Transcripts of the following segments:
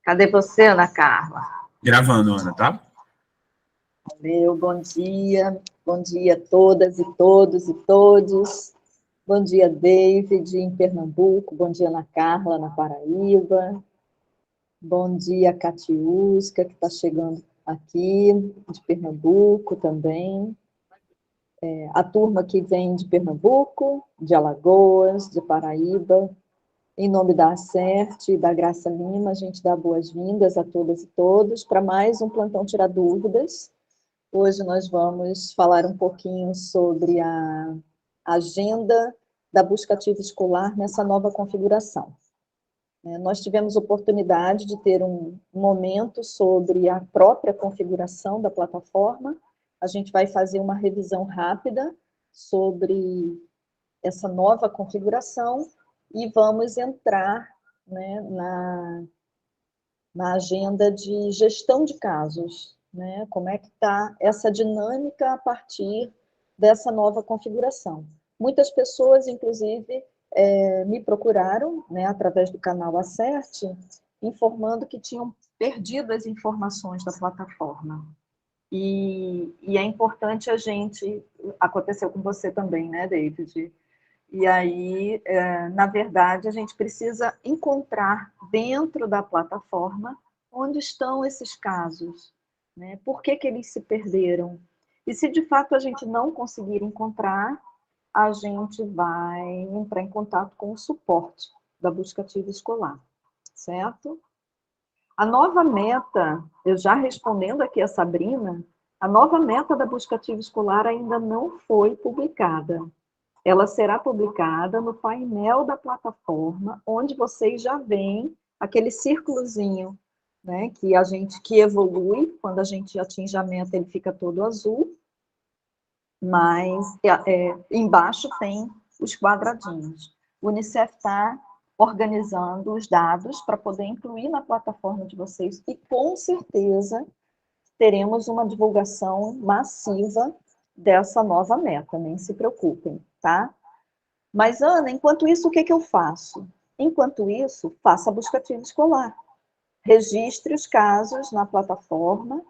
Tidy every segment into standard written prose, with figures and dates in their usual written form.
Cadê você, Ana Carla? Gravando, Ana, tá? Valeu, bom dia a todas e todos e todos. Bom dia, David, em Pernambuco. Bom dia, Ana Carla, na Paraíba. Bom dia, Catiusca, que está chegando aqui, de Pernambuco também. A turma que vem de Pernambuco, de Alagoas, de Paraíba. Em nome da Acerte e da Graça Lima, a gente dá boas-vindas a todas e todos para mais um Plantão Tirar Dúvidas. Hoje nós vamos falar um pouquinho sobre a agenda da busca ativa escolar nessa nova configuração. Nós tivemos oportunidade de ter um momento sobre a própria configuração da plataforma. A gente vai fazer uma revisão rápida sobre essa nova configuração e vamos entrar, né, na agenda de gestão de casos, né? Como é que está essa dinâmica a partir dessa nova configuração. Muitas pessoas, inclusive, me procuraram, né, através do canal Acerte, informando que tinham perdido as informações da plataforma. E é importante a gente... Aconteceu com você também, né, David? E aí, na verdade, a gente precisa encontrar dentro da plataforma onde estão esses casos, né? Por que eles se perderam? E se de fato a gente não conseguir encontrar, a gente vai entrar em contato com o suporte da busca ativa escolar, certo? A nova meta, eu já respondendo aqui a Sabrina, a nova meta da busca ativa escolar ainda não foi publicada. Ela será publicada no painel da plataforma, onde vocês já veem aquele círculozinho, né, que evolui, quando a gente atinge a meta, ele fica todo azul, mas embaixo tem os quadradinhos. O Unicef está organizando os dados para poder incluir na plataforma de vocês, e com certeza teremos uma divulgação massiva dessa nova meta, nem se preocupem, tá? Mas, Ana, enquanto isso, o que eu faço? Enquanto isso, faça a busca ativa escolar. Registre os casos na plataforma,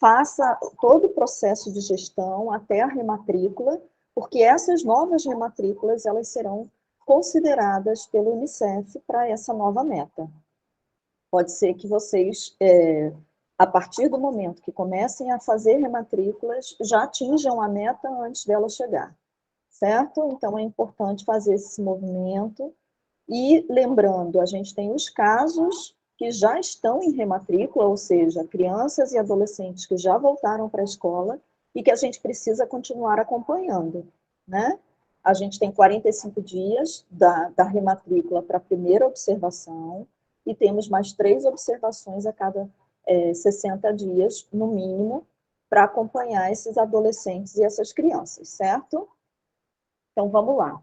faça todo o processo de gestão até a rematrícula, porque essas novas rematrículas, elas serão consideradas pelo Unicef para essa nova meta. Pode ser que vocês, a partir do momento que comecem a fazer rematrículas, já atinjam a meta antes dela chegar. Certo? Então, é importante fazer esse movimento. E, lembrando, a gente tem os casos que já estão em rematrícula, ou seja, crianças e adolescentes que já voltaram para a escola e que a gente precisa continuar acompanhando, né? A gente tem 45 dias da rematrícula para a primeira observação e temos mais 3 observações a cada 60 dias, no mínimo, para acompanhar esses adolescentes e essas crianças, certo? Então, vamos lá.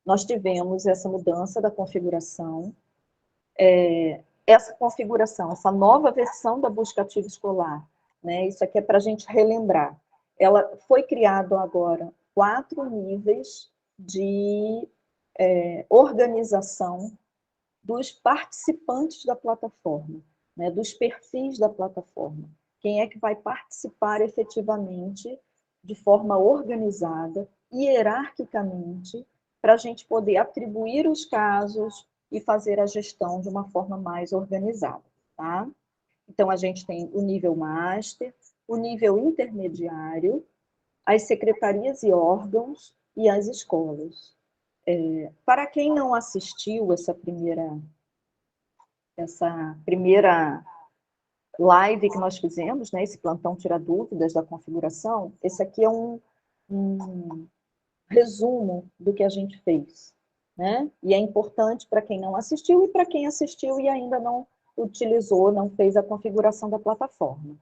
Nós tivemos essa mudança da configuração. Essa configuração, essa nova versão da busca ativa escolar, né, isso aqui é para a gente relembrar. Ela foi criado agora 4 níveis de organização dos participantes da plataforma, né, dos perfis da plataforma. Quem é que vai participar efetivamente de forma organizada, hierarquicamente, para a gente poder atribuir os casos e fazer a gestão de uma forma mais organizada, tá? Então, a gente tem o nível master, o nível intermediário, as secretarias e órgãos e as escolas. Para quem não assistiu essa primeira live que nós fizemos, né, esse plantão Tira Dúvidas da configuração, esse aqui é um resumo do que a gente fez, né? E é importante para quem não assistiu e para quem assistiu e ainda não utilizou, não fez a configuração da plataforma.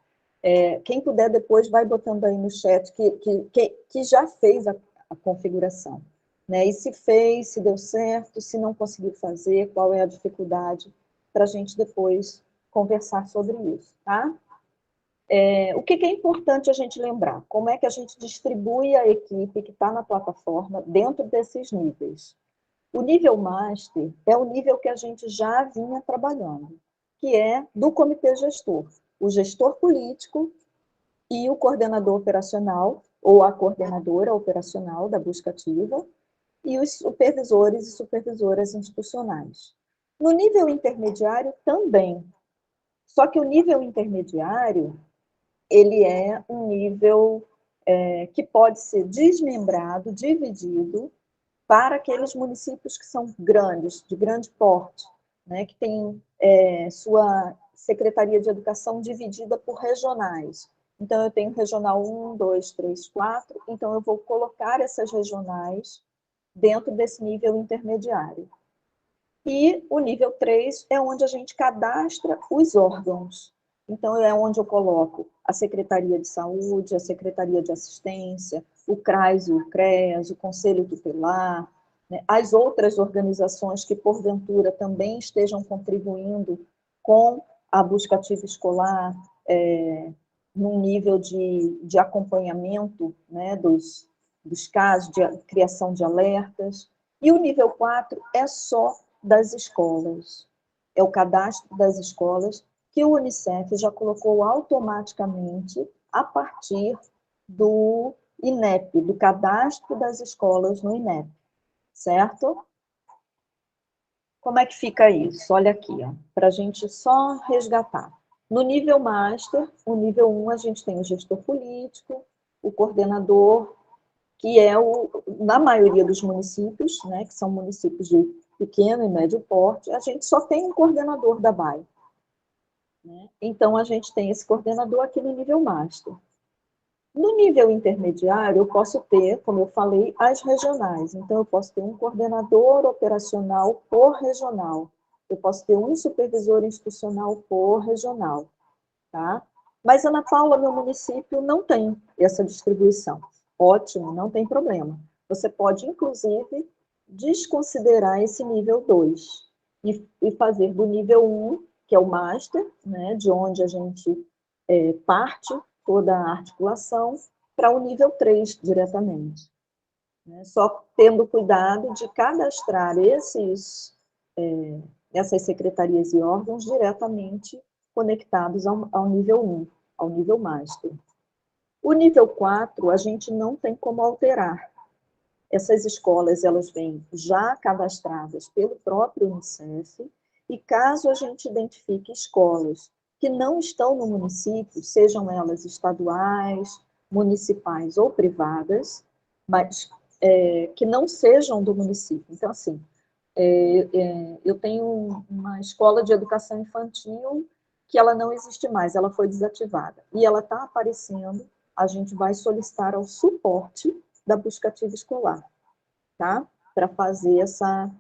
Quem puder depois vai botando aí no chat que já fez a configuração, né? E se fez, se deu certo, se não conseguiu fazer, qual é a dificuldade, para a gente depois conversar sobre isso, tá? O que é importante a gente lembrar? Como é que a gente distribui a equipe que está na plataforma dentro desses níveis? O nível master é o nível que a gente já vinha trabalhando, que é do comitê gestor. O gestor político e o coordenador operacional, ou a coordenadora operacional da busca ativa, e os supervisores e supervisoras institucionais. No nível intermediário também. Só que o nível intermediário, ele é um nível que pode ser desmembrado, dividido, para aqueles municípios que são grandes, de grande porte, né, que têm sua Secretaria de Educação dividida por regionais. Então, eu tenho regional 1, 2, 3, 4, então eu vou colocar essas regionais dentro desse nível intermediário. E o nível 3 é onde a gente cadastra os órgãos. Então, é onde eu coloco a Secretaria de Saúde, a Secretaria de Assistência, o CRAS e o CREAS, o Conselho Tutelar, né, as outras organizações que, porventura, também estejam contribuindo com a busca ativa escolar, num nível de acompanhamento, né, dos casos, de criação de alertas. E o nível 4 é só das escolas. É o cadastro das escolas que o Unicef já colocou automaticamente a partir do INEP, do cadastro das escolas no INEP, certo? Como é que fica isso? Olha aqui, para a gente só resgatar. No nível master, o nível 1, a gente tem o gestor político, o coordenador, que é na maioria dos municípios, né, que são municípios de pequeno e médio porte, a gente só tem um coordenador da BAE. Né? Então, a gente tem esse coordenador aqui no nível master. No nível intermediário, eu posso ter, como eu falei, as regionais. Então, eu posso ter um coordenador operacional por regional. Eu posso ter um supervisor institucional por regional. Tá? Mas, Ana Paula, meu município não tem essa distribuição. Ótimo, não tem problema. Você pode, inclusive, desconsiderar esse nível 2 e fazer do nível 1, que é o master, né, de onde a gente parte toda a articulação, para o nível 3 diretamente. Né? Só tendo cuidado de cadastrar essas secretarias e órgãos diretamente conectados ao nível 1, ao nível master. O nível 4, a gente não tem como alterar. Essas escolas, elas vêm já cadastradas pelo próprio Unicef, e caso a gente identifique escolas que não estão no município, sejam elas estaduais, municipais ou privadas, mas que não sejam do município. Então, assim, eu tenho uma escola de educação infantil que ela não existe mais, ela foi desativada. E ela está aparecendo, a gente vai solicitar ao suporte da busca ativa escolar, tá? Para fazer essa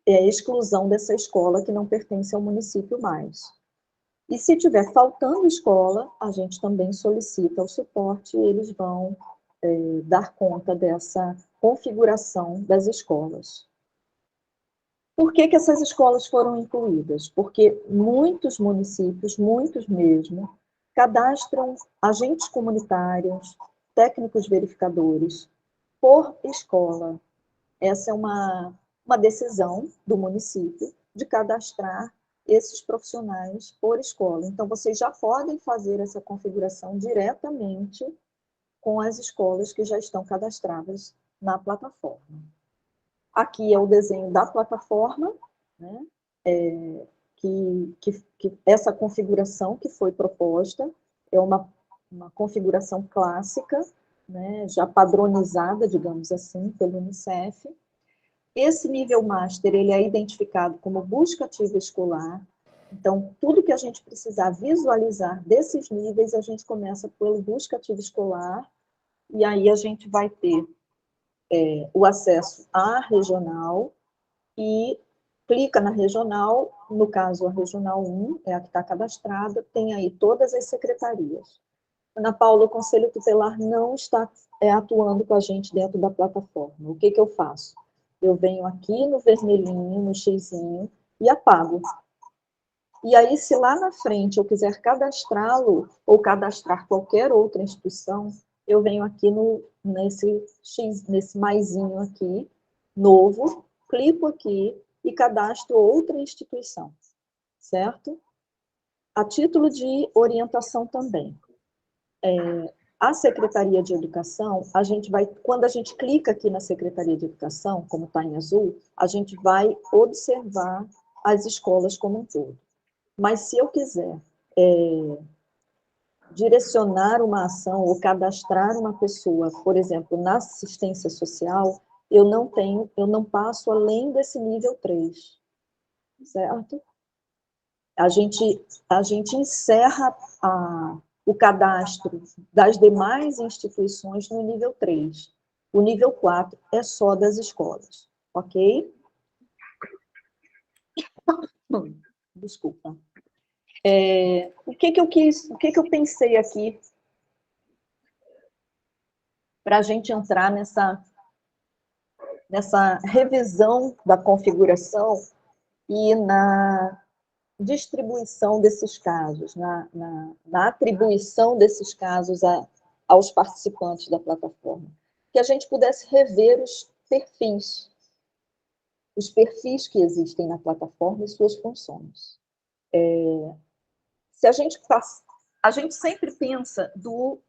exclusão dessa escola que não pertence ao município mais. E se tiver faltando escola, a gente também solicita o suporte e eles vão dar conta dessa configuração das escolas. Por que essas escolas foram incluídas? Porque muitos municípios, muitos mesmo, cadastram agentes comunitários, técnicos verificadores, por escola. Essa é uma decisão do município de cadastrar esses profissionais por escola. Então, vocês já podem fazer essa configuração diretamente com as escolas que já estão cadastradas na plataforma. Aqui é o desenho da plataforma, né, que essa configuração que foi proposta é uma configuração clássica, né, já padronizada, digamos assim, pelo Unicef. Esse nível master, ele é identificado como busca ativa escolar. Então, tudo que a gente precisar visualizar desses níveis, a gente começa pelo busca ativa escolar, e aí a gente vai ter o acesso à regional, e clica na regional, no caso a regional 1, é a que está cadastrada, tem aí todas as secretarias. Ana Paula, o Conselho Tutelar não está atuando com a gente dentro da plataforma. O que eu faço? Eu venho aqui no vermelhinho, no xizinho, e apago. E aí, se lá na frente eu quiser cadastrá-lo, ou cadastrar qualquer outra instituição, eu venho aqui nesse X, nesse maisinho aqui, novo, clico aqui e cadastro outra instituição, certo? A título de orientação também. A Secretaria de Educação, quando a gente clica aqui na Secretaria de Educação, como está em azul, a gente vai observar as escolas como um todo. Mas se eu quiser direcionar uma ação ou cadastrar uma pessoa, por exemplo, na assistência social, eu não passo além desse nível 3, certo? A gente encerra o cadastro das demais instituições no nível 3. O nível 4 é só das escolas, ok? Desculpa. O que eu pensei aqui para a gente entrar nessa revisão da configuração e na distribuição desses casos, na atribuição desses casos aos participantes da plataforma. Que a gente pudesse rever os perfis que existem na plataforma e suas funções. Se a gente sempre pensa do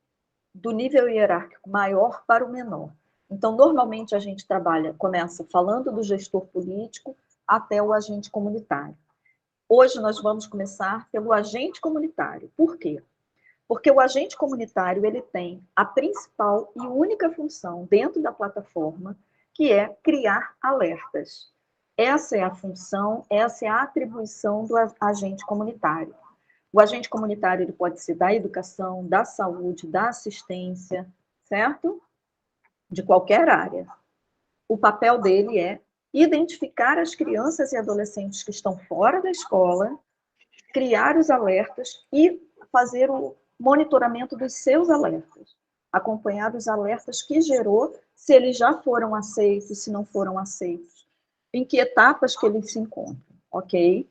nível hierárquico maior para o menor. Então, normalmente, a gente começa falando do gestor político até o agente comunitário. Hoje, nós vamos começar pelo agente comunitário. Por quê? Porque o agente comunitário ele tem a principal e única função dentro da plataforma, que é criar alertas. Essa é a função, essa é a atribuição do agente comunitário. O agente comunitário ele pode ser da educação, da saúde, da assistência, certo? De qualquer área. O papel dele é identificar as crianças e adolescentes que estão fora da escola, criar os alertas e fazer o monitoramento dos seus alertas, acompanhar os alertas que gerou, se eles já foram aceitos, se não foram aceitos, em que etapas que eles se encontram, ok?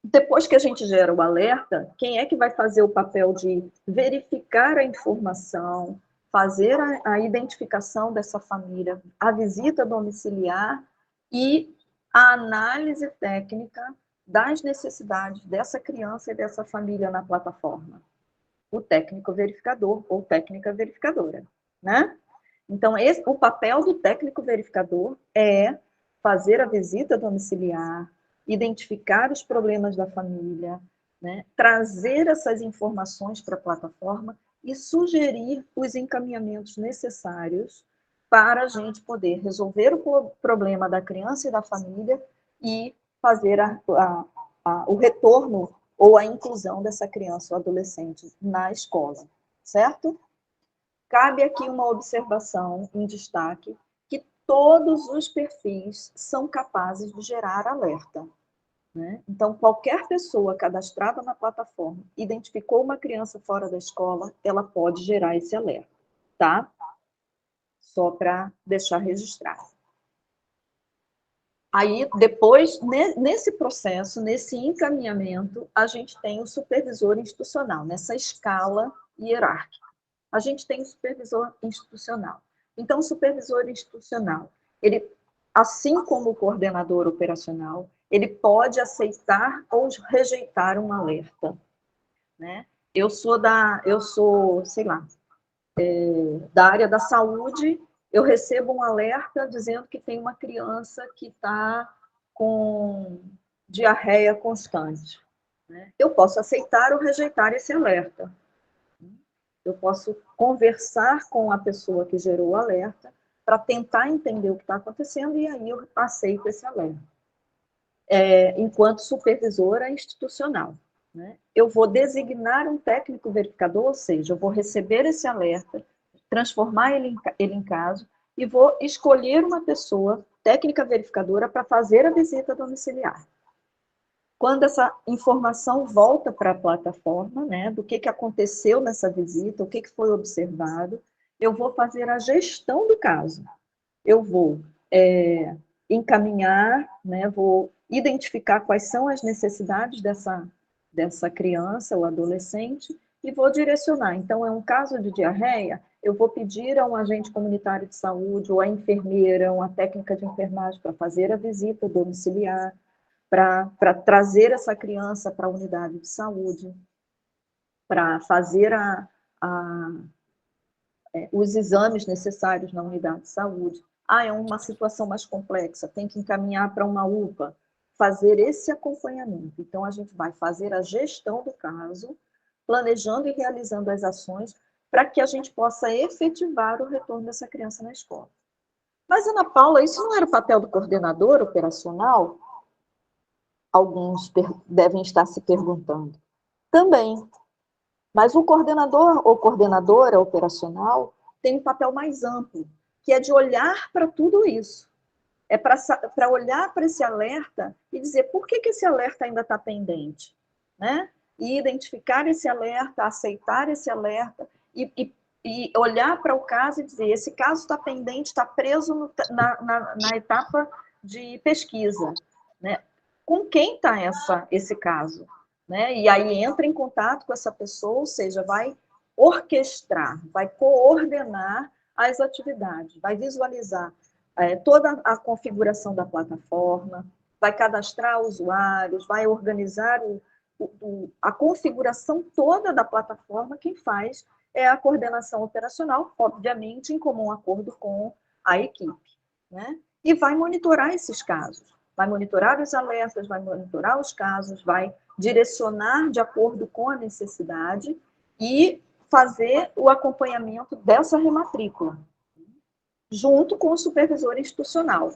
Depois que a gente gera o alerta, quem é que vai fazer o papel de verificar a informação, fazer a identificação dessa família, a visita domiciliar e a análise técnica das necessidades dessa criança e dessa família na plataforma? O técnico verificador ou técnica verificadora, né? Então, o papel do técnico verificador é fazer a visita domiciliar, identificar os problemas da família, né? Trazer essas informações para a plataforma e sugerir os encaminhamentos necessários para a gente poder resolver o problema da criança e da família e fazer o retorno ou a inclusão dessa criança ou adolescente na escola, certo? Cabe aqui uma observação em destaque, que todos os perfis são capazes de gerar alerta, né? Então, qualquer pessoa cadastrada na plataforma identificou uma criança fora da escola, ela pode gerar esse alerta, tá? Só para deixar registrado. Aí, depois, nesse processo, nesse encaminhamento, a gente tem o supervisor institucional, nessa escala hierárquica. A gente tem o supervisor institucional. Então, o supervisor institucional, ele, assim como o coordenador operacional, ele pode aceitar ou rejeitar um alerta, né? Eu sou, sei lá, da área da saúde, eu recebo um alerta dizendo que tem uma criança que está com diarreia constante, né? Eu posso aceitar ou rejeitar esse alerta. Eu posso conversar com a pessoa que gerou o alerta para tentar entender o que está acontecendo e aí eu aceito esse alerta. Enquanto supervisora institucional, né? Eu vou designar um técnico verificador, ou seja, eu vou receber esse alerta, transformar ele em caso e vou escolher uma pessoa técnica verificadora para fazer a visita domiciliar. Quando essa informação volta para a plataforma, né, do que aconteceu nessa visita, o que foi observado, eu vou fazer a gestão do caso. Eu vou encaminhar, né, vou identificar quais são as necessidades dessa criança ou adolescente e vou direcionar. Então, é um caso de diarreia, eu vou pedir a um agente comunitário de saúde, ou a enfermeira, uma técnica de enfermagem, para fazer a visita domiciliar, para trazer essa criança para a unidade de saúde, para fazer os exames necessários na unidade de saúde. É uma situação mais complexa, tem que encaminhar para uma UPA, fazer esse acompanhamento. Então, a gente vai fazer a gestão do caso, planejando e realizando as ações para que a gente possa efetivar o retorno dessa criança na escola. Mas, Ana Paula, isso não era o papel do coordenador operacional? Alguns devem estar se perguntando. Também. Mas o coordenador ou coordenadora operacional tem um papel mais amplo, que é de olhar para tudo isso. É para olhar para esse alerta e dizer por que esse alerta ainda está pendente, né? E identificar esse alerta, aceitar esse alerta e olhar para o caso e dizer, esse caso está pendente, está preso na etapa de pesquisa, né? Com quem está esse caso? Né? E aí entra em contato com essa pessoa, ou seja, vai orquestrar, vai coordenar as atividades, vai visualizar toda a configuração da plataforma, vai cadastrar usuários, vai organizar a configuração toda da plataforma. Quem faz é a coordenação operacional, obviamente em comum acordo com a equipe, né? E vai monitorar esses casos, vai monitorar os alertas, vai monitorar os casos, vai direcionar de acordo com a necessidade e fazer o acompanhamento dessa rematrícula, junto com o supervisor institucional.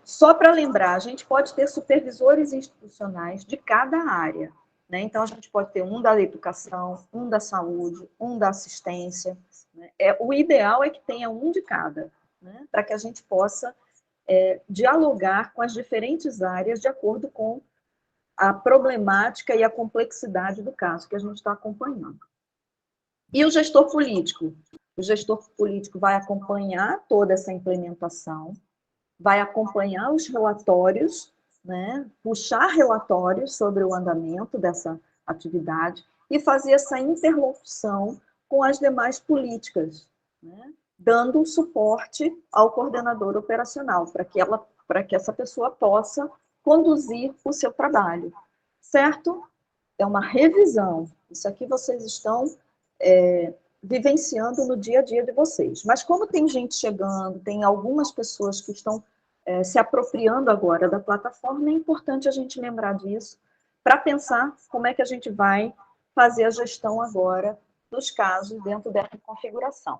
Só para lembrar, a gente pode ter supervisores institucionais de cada área, né? Então, a gente pode ter um da educação, um da saúde, um da assistência, né? O ideal é que tenha um de cada, né? Para que a gente possa dialogar com as diferentes áreas de acordo com a problemática e a complexidade do caso que a gente está acompanhando. E o gestor político? O gestor político vai acompanhar toda essa implementação, vai acompanhar os relatórios, né, puxar relatórios sobre o andamento dessa atividade e fazer essa interlocução com as demais políticas, né, dando suporte ao coordenador operacional, para que essa pessoa possa conduzir o seu trabalho, certo? É uma revisão. Isso aqui vocês estão vivenciando no dia a dia de vocês. Mas como tem gente chegando, tem algumas pessoas que estão se apropriando agora da plataforma, é importante a gente lembrar disso, para pensar como é que a gente vai fazer a gestão agora dos casos dentro dessa configuração.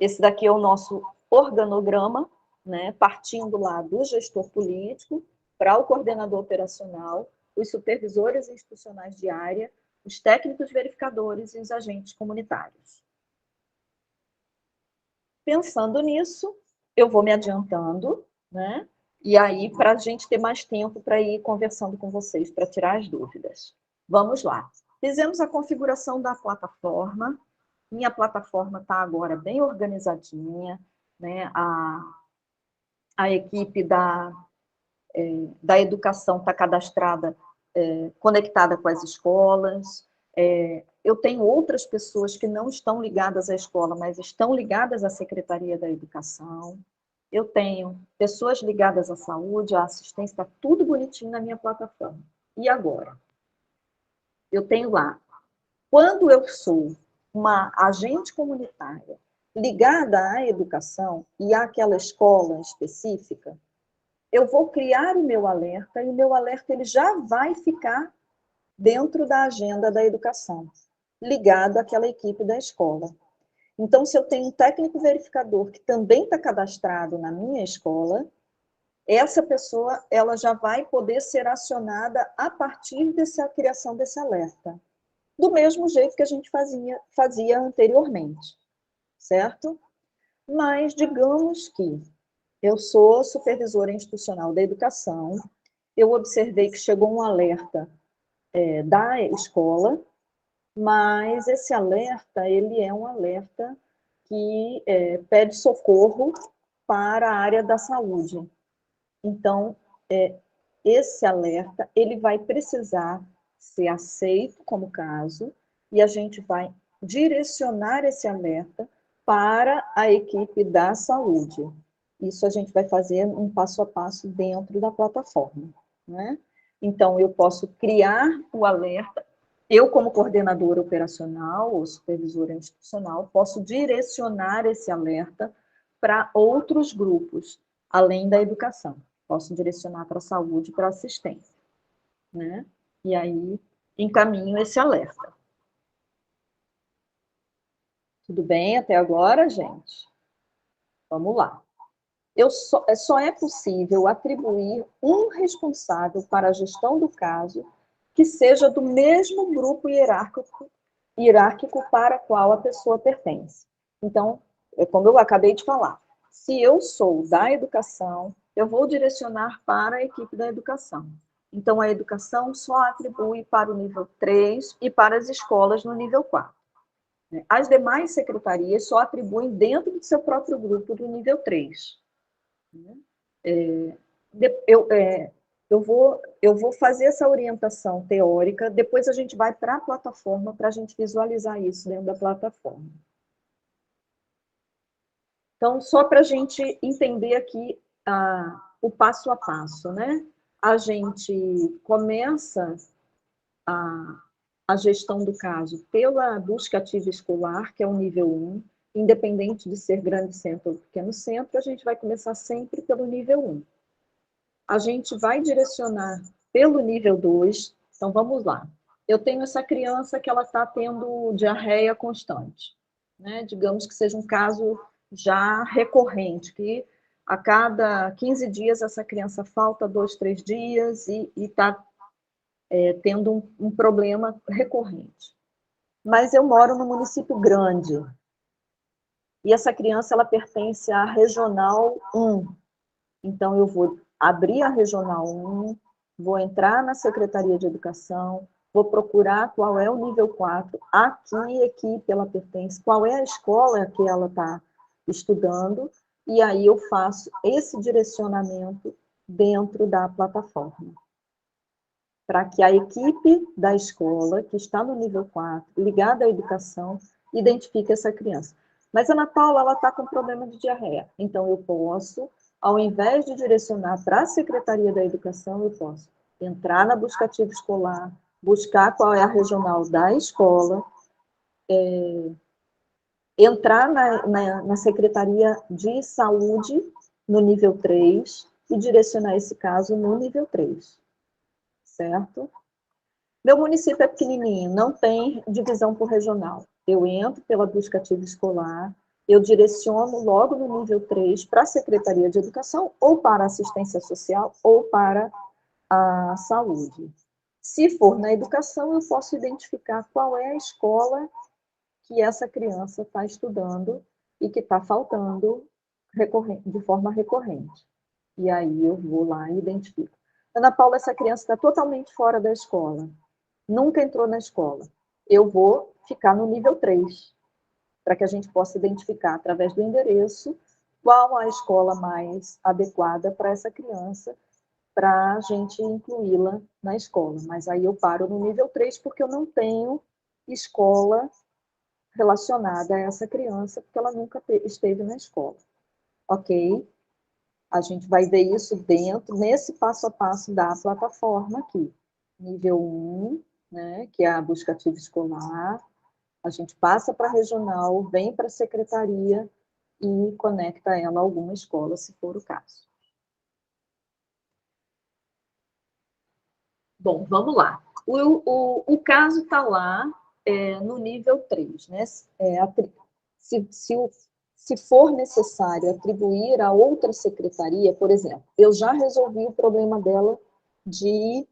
Esse daqui é o nosso organograma, né, partindo lá do gestor político para o coordenador operacional, os supervisores institucionais de área, os técnicos verificadores e os agentes comunitários. Pensando nisso, eu vou me adiantando, né? E aí, para a gente ter mais tempo para ir conversando com vocês, para tirar as dúvidas. Vamos lá. Fizemos a configuração da plataforma. Minha plataforma está agora bem organizadinha, né? A equipe da educação está cadastrada, conectada com as escolas. Eu tenho outras pessoas que não estão ligadas à escola, mas estão ligadas à Secretaria da Educação. Eu tenho pessoas ligadas à saúde, à assistência, está tudo bonitinho na minha plataforma. E agora? Eu tenho lá, quando eu sou uma agente comunitária ligada à educação e àquela escola específica, eu vou criar o meu alerta e o meu alerta ele já vai ficar dentro da agenda da educação, ligado àquela equipe da escola. Então, se eu tenho um técnico verificador que também está cadastrado na minha escola, essa pessoa ela já vai poder ser acionada a partir dessa criação desse alerta, do mesmo jeito que a gente fazia anteriormente, certo? Mas digamos que eu sou supervisora institucional da educação, eu observei que chegou um alerta da escola, mas esse alerta, ele é um alerta que pede socorro para a área da saúde. Então, esse alerta, ele vai precisar ser aceito como caso, e a gente vai direcionar esse alerta para a equipe da saúde. Isso a gente vai fazer um passo a passo dentro da plataforma, né? Então, eu posso criar o alerta, eu como coordenadora operacional ou supervisora institucional, posso direcionar esse alerta para outros grupos, além da educação. Posso direcionar para a saúde, para a assistência, né? E aí, encaminho esse alerta. Tudo bem até agora, gente? Vamos lá. Só é possível atribuir um responsável para a gestão do caso que seja do mesmo grupo hierárquico para o qual a pessoa pertence. Então, como eu acabei de falar, se eu sou da educação, eu vou direcionar para a equipe da educação. Então, a educação só atribui para o nível 3 e para as escolas no nível 4. As demais secretarias só atribuem dentro do seu próprio grupo do nível 3. Eu vou fazer essa orientação teórica, depois a gente vai para a plataforma para a gente visualizar isso dentro da plataforma. Então, só para a gente entender aqui o passo a passo, né? A gente começa a gestão do caso pela busca ativa escolar, que é o nível 1, independente de ser grande centro ou pequeno centro, a gente vai começar sempre pelo nível 1. A gente vai direcionar pelo nível 2, então vamos lá. Eu tenho essa criança que ela está tendo diarreia constante, né? Digamos que seja um caso já recorrente, que a cada 15 dias essa criança falta 2, 3 dias e está tendo um problema recorrente. Mas eu moro num município grande, e essa criança ela pertence à Regional 1. Então, eu vou abrir a Regional 1, vou entrar na Secretaria de Educação, vou procurar qual é o nível 4, a que equipe ela pertence, qual é a escola que ela está estudando, e aí eu faço esse direcionamento dentro da plataforma, para que a equipe da escola, que está no nível 4, ligada à educação, identifique essa criança. Mas a Ana Paula, ela está com problema de diarreia, então eu posso, ao invés de direcionar para a Secretaria da Educação, eu posso entrar na busca ativa escolar, buscar qual é a regional da escola, entrar na Secretaria de Saúde, no nível 3, e direcionar esse caso no nível 3, certo? Meu município é pequenininho, não tem divisão por regional. Eu entro pela busca ativa escolar, eu direciono logo no nível 3 para a Secretaria de Educação, ou para a assistência social, ou para a saúde. Se for na educação, eu posso identificar qual é a escola que essa criança está estudando e que está faltando de forma recorrente. E aí eu vou lá e identifico. Ana Paula, essa criança está totalmente fora da escola, nunca entrou na escola. Eu vou ficar no nível 3, para que a gente possa identificar, através do endereço, qual a escola mais adequada para essa criança, para a gente incluí-la na escola. Mas aí eu paro no nível 3, porque eu não tenho escola relacionada a essa criança, porque ela nunca esteve na escola. Ok? A gente vai ver isso nesse passo a passo da plataforma aqui. Nível 1, né, que é a busca ativa escolar, a gente passa para a regional, vem para a secretaria e conecta ela a alguma escola, se for o caso. Bom, vamos lá. O caso está lá no nível 3, né? Se for necessário atribuir a outra secretaria, por exemplo, eu já resolvi o problema dela de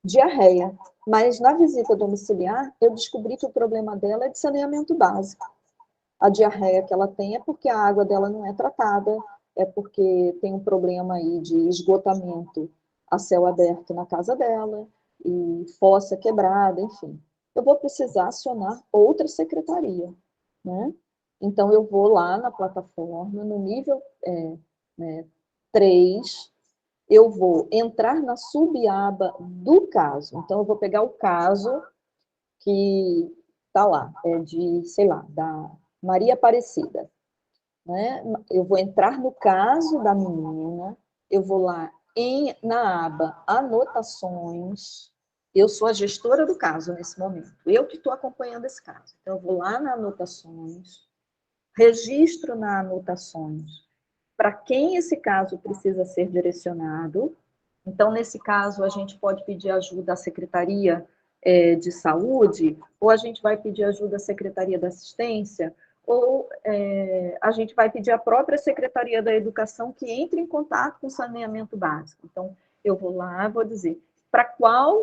diarreia, mas na visita domiciliar eu descobri que o problema dela é de saneamento básico. A diarreia que ela tem é porque a água dela não é tratada, é porque tem um problema aí de esgotamento a céu aberto na casa dela, e fossa quebrada, enfim. Eu vou precisar acionar outra secretaria, né? Então, eu vou lá na plataforma, no nível 3, eu vou entrar na subaba do caso. Então, eu vou pegar o caso que tá lá, é de, sei lá, da Maria Aparecida, né? Eu vou entrar no caso da menina, eu vou lá na aba Anotações, eu sou a gestora do caso nesse momento, eu que estou acompanhando esse caso. Então, eu vou lá na Anotações, registro na Anotações para quem esse caso precisa ser direcionado. Então, nesse caso, a gente pode pedir ajuda à Secretaria de Saúde, ou a gente vai pedir ajuda à Secretaria da Assistência, ou a gente vai pedir à própria Secretaria da Educação que entre em contato com o saneamento básico. Então, eu vou lá, vou dizer para qual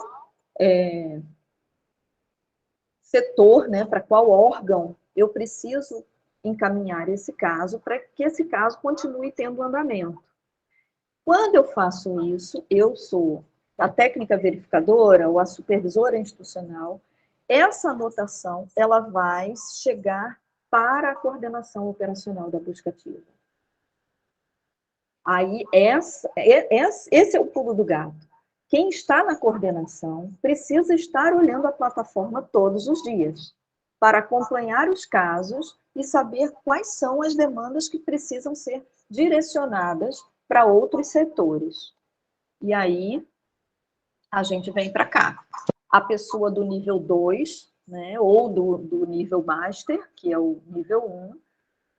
setor, né, para qual órgão eu preciso encaminhar esse caso para que esse caso continue tendo andamento. Quando eu faço isso, eu sou a técnica verificadora ou a supervisora institucional, essa anotação ela vai chegar para a coordenação operacional da busca ativa. Aí, esse é o pulo do gato. Quem está na coordenação precisa estar olhando a plataforma todos os dias para acompanhar os casos e saber quais são as demandas que precisam ser direcionadas para outros setores. E aí, a gente vem para cá. A pessoa do nível 2, né, ou do nível master, que é o nível 1,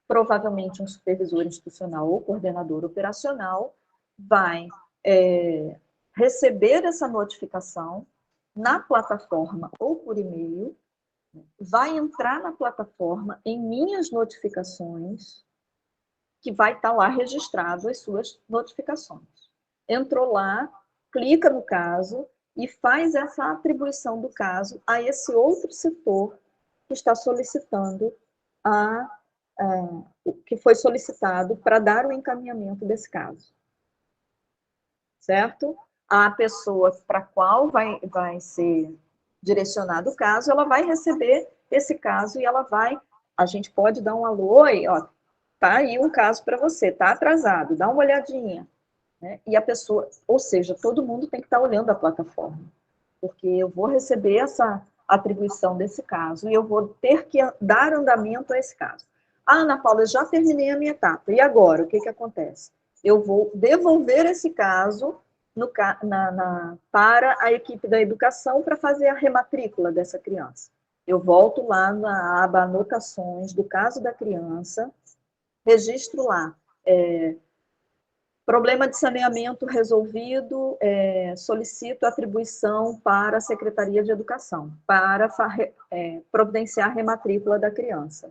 provavelmente um supervisor institucional ou coordenador operacional, vai receber essa notificação na plataforma ou por e-mail, vai entrar na plataforma em minhas notificações, que vai estar lá registrado as suas notificações. Entrou lá, clica no caso e faz essa atribuição do caso a esse outro setor que está solicitando que foi solicitado para dar o encaminhamento desse caso. Certo? A pessoa para a qual vai ser direcionado o caso, ela vai receber esse caso e ela vai, a gente pode dar um alô, oi, ó, tá aí um caso para você, tá atrasado, dá uma olhadinha. Né? E a pessoa, ou seja, todo mundo tem que estar olhando a plataforma, porque eu vou receber essa atribuição desse caso e eu vou ter que dar andamento a esse caso. Ah, Ana Paula, eu já terminei a minha etapa, e agora, o que acontece? Eu vou devolver esse caso para a equipe da educação para fazer a rematrícula dessa criança. Eu volto lá na aba Anotações do caso da criança, registro lá, problema de saneamento resolvido, solicito atribuição para a Secretaria de Educação, para providenciar a rematrícula da criança.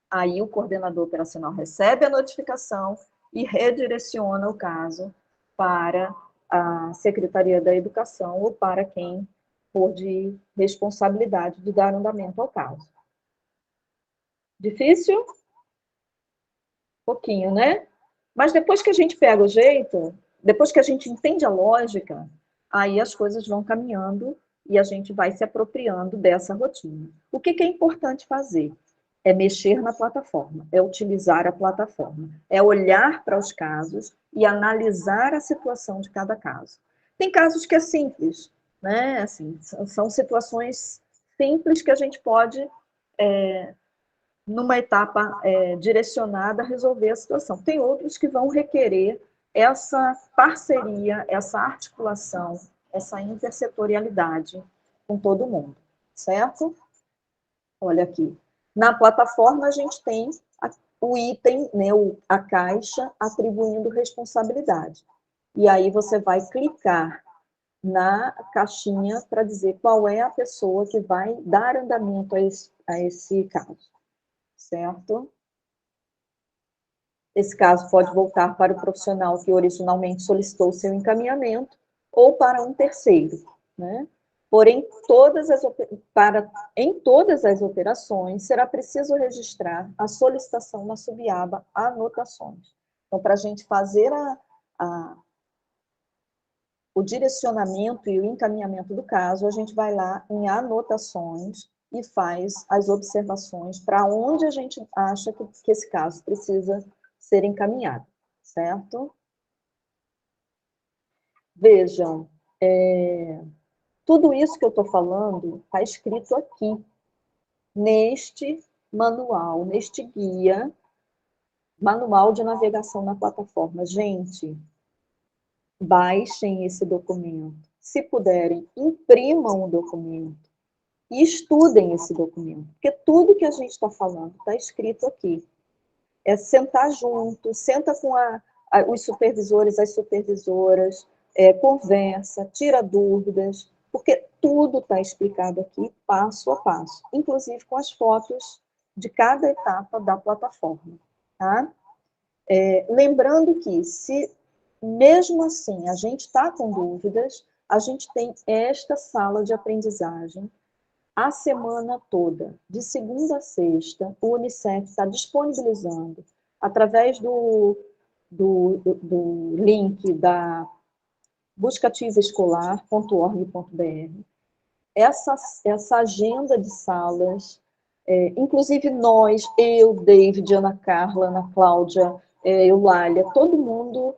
Aí o coordenador operacional recebe a notificação e redireciona o caso para a Secretaria da Educação ou para quem for de responsabilidade de dar andamento ao caso. Difícil? Pouquinho, né? Mas depois que a gente pega o jeito, depois que a gente entende a lógica, aí as coisas vão caminhando e a gente vai se apropriando dessa rotina. O que é importante fazer? É mexer na plataforma, é utilizar a plataforma, é olhar para os casos e analisar a situação de cada caso. Tem casos que é simples, né? Assim, são situações simples que a gente pode numa etapa direcionada a resolver a situação. Tem outros que vão requerer essa parceria, essa articulação, essa intersetorialidade com todo mundo, certo? Olha aqui. Na plataforma, a gente tem o item, né, a caixa, atribuindo responsabilidade. E aí você vai clicar na caixinha para dizer qual é a pessoa que vai dar andamento a esse caso. Certo? Esse caso pode voltar para o profissional que originalmente solicitou o seu encaminhamento ou para um terceiro, né? Porém, em todas as operações, será preciso registrar a solicitação na subaba Anotações. Então, para a gente fazer o direcionamento e o encaminhamento do caso, a gente vai lá em Anotações e faz as observações para onde a gente acha que esse caso precisa ser encaminhado, certo? Vejam, tudo isso que eu estou falando está escrito aqui. neste manual, neste guia, manual de navegação na plataforma. Gente, baixem esse documento. Se puderem, imprimam o documento e estudem esse documento, porque tudo que a gente está falando está escrito aqui. É sentar junto, senta com os supervisores, as supervisoras, conversa, tira dúvidas, porque tudo está explicado aqui, passo a passo, inclusive com as fotos de cada etapa da plataforma. Tá? Lembrando que, se mesmo assim a gente está com dúvidas, a gente tem esta sala de aprendizagem a semana toda, de segunda a sexta. O Unicef está disponibilizando, através do link da buscativaescolar.org.br, essa agenda de salas, inclusive nós, eu, David, Ana Carla, Ana Cláudia, Eulália, todo mundo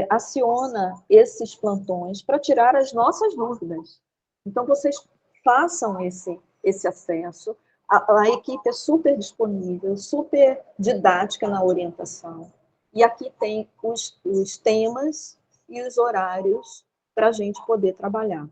aciona esses plantões para tirar as nossas dúvidas. Então, vocês façam esse acesso. A equipe é super disponível, super didática na orientação. E aqui tem os temas e os horários para a gente poder trabalhar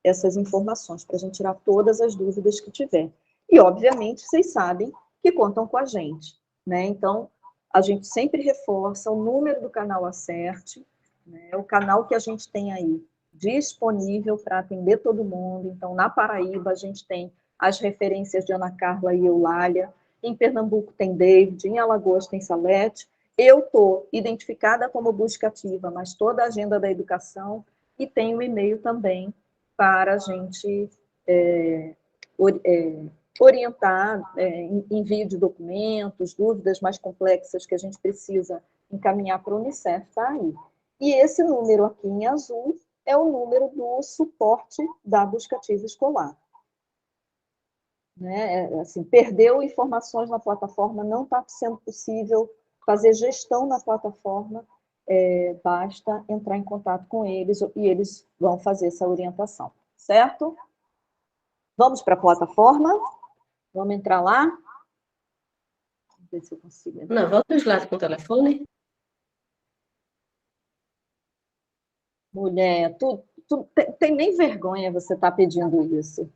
essas informações, para a gente tirar todas as dúvidas que tiver. E, obviamente, vocês sabem que contam com a gente, né? Então, a gente sempre reforça o número do canal Acerte, né? O canal que a gente tem aí disponível para atender todo mundo. Então, na Paraíba, a gente tem as referências de Ana Carla e Eulália, em Pernambuco tem David, em Alagoas tem Salete. Eu estou identificada como buscativa, mas toda a agenda da educação, e tem o e-mail também para a gente orientar, envio de documentos, dúvidas mais complexas que a gente precisa encaminhar para o Unicef, está aí. E esse número aqui em azul é o número do suporte da buscativa escolar. Né? Assim, perdeu informações na plataforma, não está sendo possível fazer gestão na plataforma, basta entrar em contato com eles e eles vão fazer essa orientação, certo? Vamos para a plataforma? Vamos entrar lá? Vamos ver se eu consigo entrar. Não, volta o slide com o telefone. Mulher, tu tem nem vergonha você estar pedindo isso.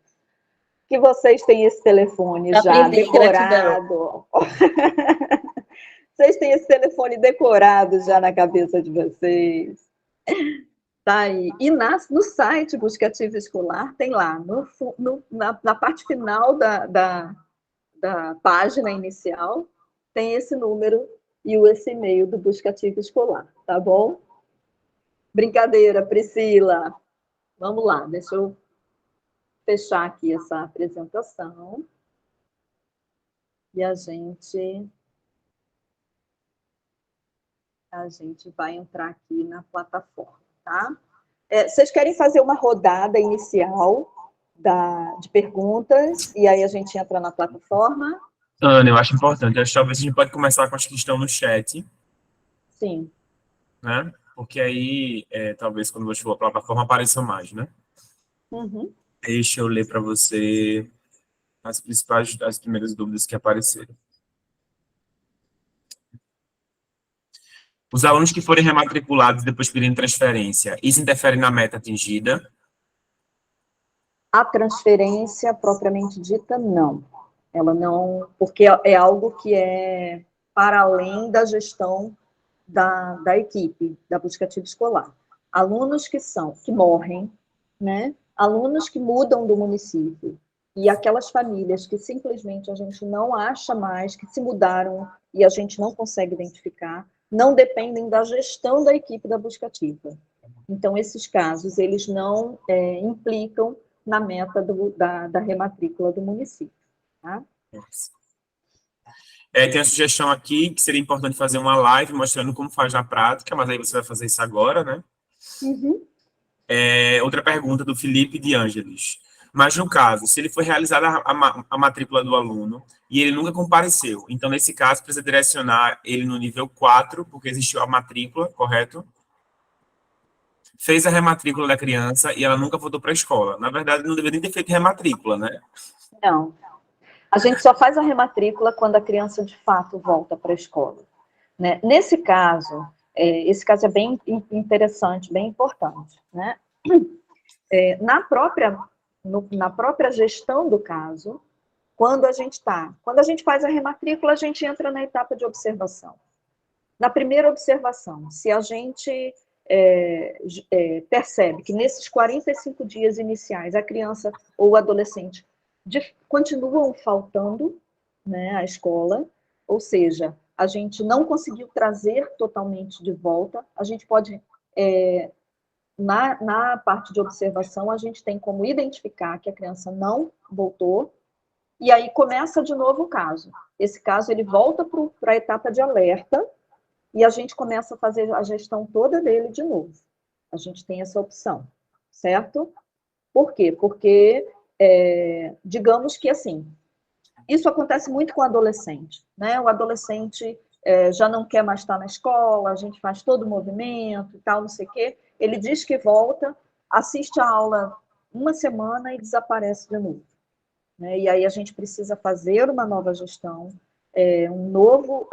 Que vocês têm esse telefone já Aprendi, gratidão. decorado. Vocês têm esse telefone decorado já na cabeça de vocês. Tá aí. E no site Buscativa Escolar, tem lá, na parte final da página inicial, tem esse número e esse e-mail do Buscativa Escolar, tá bom? Brincadeira, Priscila. Vamos lá, deixa eu fechar aqui essa apresentação. E a gente vai entrar aqui na plataforma, tá? Vocês querem fazer uma rodada inicial de perguntas, e aí a gente entra na plataforma? Ana, eu acho importante. Acho que talvez a gente pode começar com as que estão no chat, Sim. né? Porque aí, talvez, quando você for a plataforma, apareça mais, né? Uhum. Deixa eu ler para você as primeiras dúvidas que apareceram. Os alunos que forem rematriculados e depois pedirem transferência, isso interfere na meta atingida? A transferência propriamente dita, não. Ela não, porque é algo que é para além da gestão da equipe, da buscativa escolar. Alunos que morrem, né? Alunos que mudam do município, e aquelas famílias que simplesmente a gente não acha mais, que se mudaram e a gente não consegue identificar, não dependem da gestão da equipe da buscativa. Então, esses casos, eles não implicam na meta da rematrícula do município. Tá? Tem uma sugestão aqui que seria importante fazer uma live mostrando como faz na prática, mas aí você vai fazer isso agora, né? Uhum. Outra pergunta do Felipe de Ângeles. Mas, no caso, se ele foi realizada a matrícula do aluno e ele nunca compareceu, então, nesse caso, precisa direcionar ele no nível 4, porque existiu a matrícula, correto? Fez a rematrícula da criança e ela nunca voltou para a escola. Na verdade, não deveria nem ter feito rematrícula, né? Não. A gente só faz a rematrícula quando a criança, de fato, volta para a escola. Né? Nesse caso, esse caso é bem interessante, bem importante. Né? Na própria gestão do caso, quando a gente faz a rematrícula, a gente entra na etapa de observação. Na primeira observação, se a gente percebe que nesses 45 dias iniciais a criança ou o adolescente continuam faltando, né, à escola, ou seja, a gente não conseguiu trazer totalmente de volta, a gente pode, na parte de observação, a gente tem como identificar que a criança não voltou, e aí começa de novo o caso. Esse caso, ele volta para a etapa de alerta, e a gente começa a fazer a gestão toda dele de novo. A gente tem essa opção, certo? Por quê? Porque, digamos que, assim, isso acontece muito com o adolescente, né? O adolescente já não quer mais estar na escola, a gente faz todo o movimento e tal, não sei o quê. Ele diz que volta, assiste a aula uma semana e desaparece de novo. Né? E aí a gente precisa fazer uma nova gestão, um novo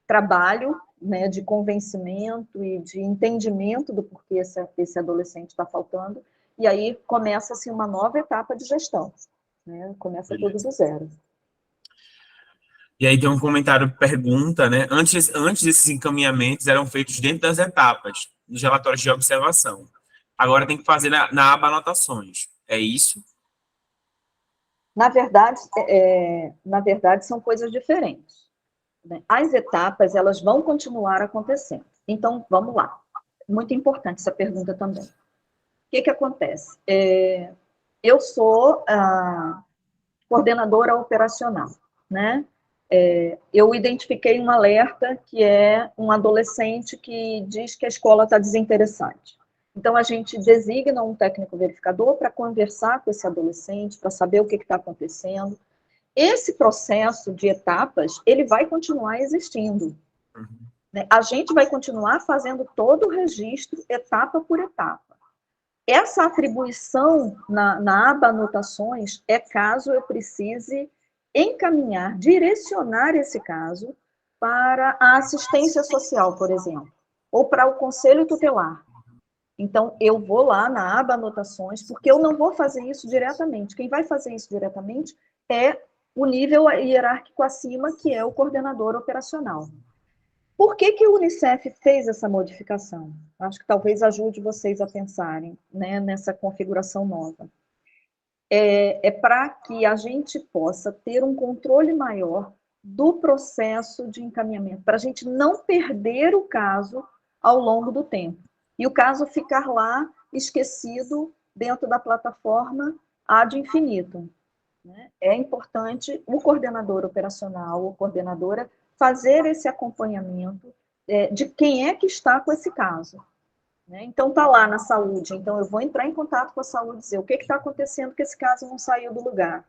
trabalho, né, de convencimento e de entendimento do porquê esse adolescente está faltando, e aí começa-se uma nova etapa de gestão, né, começa tudo do zero. E aí tem um comentário, pergunta, né? Antes esses encaminhamentos eram feitos dentro das etapas, nos relatórios de observação. Agora tem que fazer na aba anotações. É isso? Na verdade, são coisas diferentes. As etapas, elas vão continuar acontecendo. Então, vamos lá. Muito importante essa pergunta também. O que acontece? Eu sou a coordenadora operacional, né? Eu identifiquei um alerta que é um adolescente que diz que a escola está desinteressante. Então, a gente designa um técnico verificador para conversar com esse adolescente, para saber o que está acontecendo. Esse processo de etapas, ele vai continuar existindo. Né? A gente vai continuar fazendo todo o registro, etapa por etapa. Essa atribuição na aba anotações é caso eu precise encaminhar, direcionar esse caso para a assistência social, por exemplo, ou para o conselho tutelar. Então, eu vou lá na aba anotações, porque eu não vou fazer isso diretamente. Quem vai fazer isso diretamente é o nível hierárquico acima, que é o coordenador operacional. Por que o Unicef fez essa modificação? Acho que talvez ajude vocês a pensarem, né, nessa configuração nova. É para que a gente possa ter um controle maior do processo de encaminhamento, para a gente não perder o caso ao longo do tempo. E o caso ficar lá esquecido dentro da plataforma ad infinitum. Né? É importante o coordenador operacional, ou coordenadora, fazer esse acompanhamento de quem é que está com esse caso. Né? Então, está lá na saúde, então eu vou entrar em contato com a saúde e dizer o que está acontecendo que esse caso não saiu do lugar.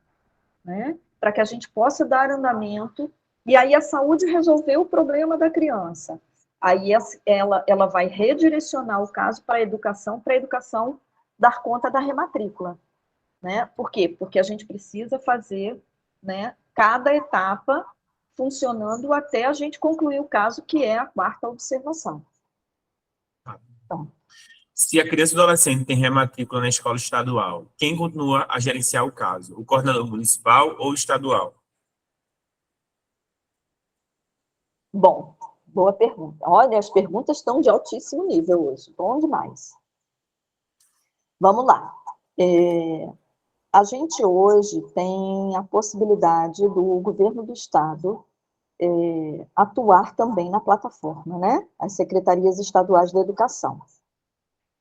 Né? Para que a gente possa dar andamento, e aí a saúde resolveu o problema da criança. Aí ela vai redirecionar o caso para a educação dar conta da rematrícula. Né? Por quê? Porque a gente precisa fazer, né, cada etapa funcionando até a gente concluir o caso, que é a quarta observação. Então, se a criança ou adolescente tem rematrícula na escola estadual, quem continua a gerenciar o caso? O coordenador municipal ou estadual? Bom, boa pergunta. Olha, as perguntas estão de altíssimo nível hoje. Bom demais. Vamos lá. A gente hoje tem a possibilidade do governo do estado atuar também na plataforma, né? As secretarias estaduais da educação.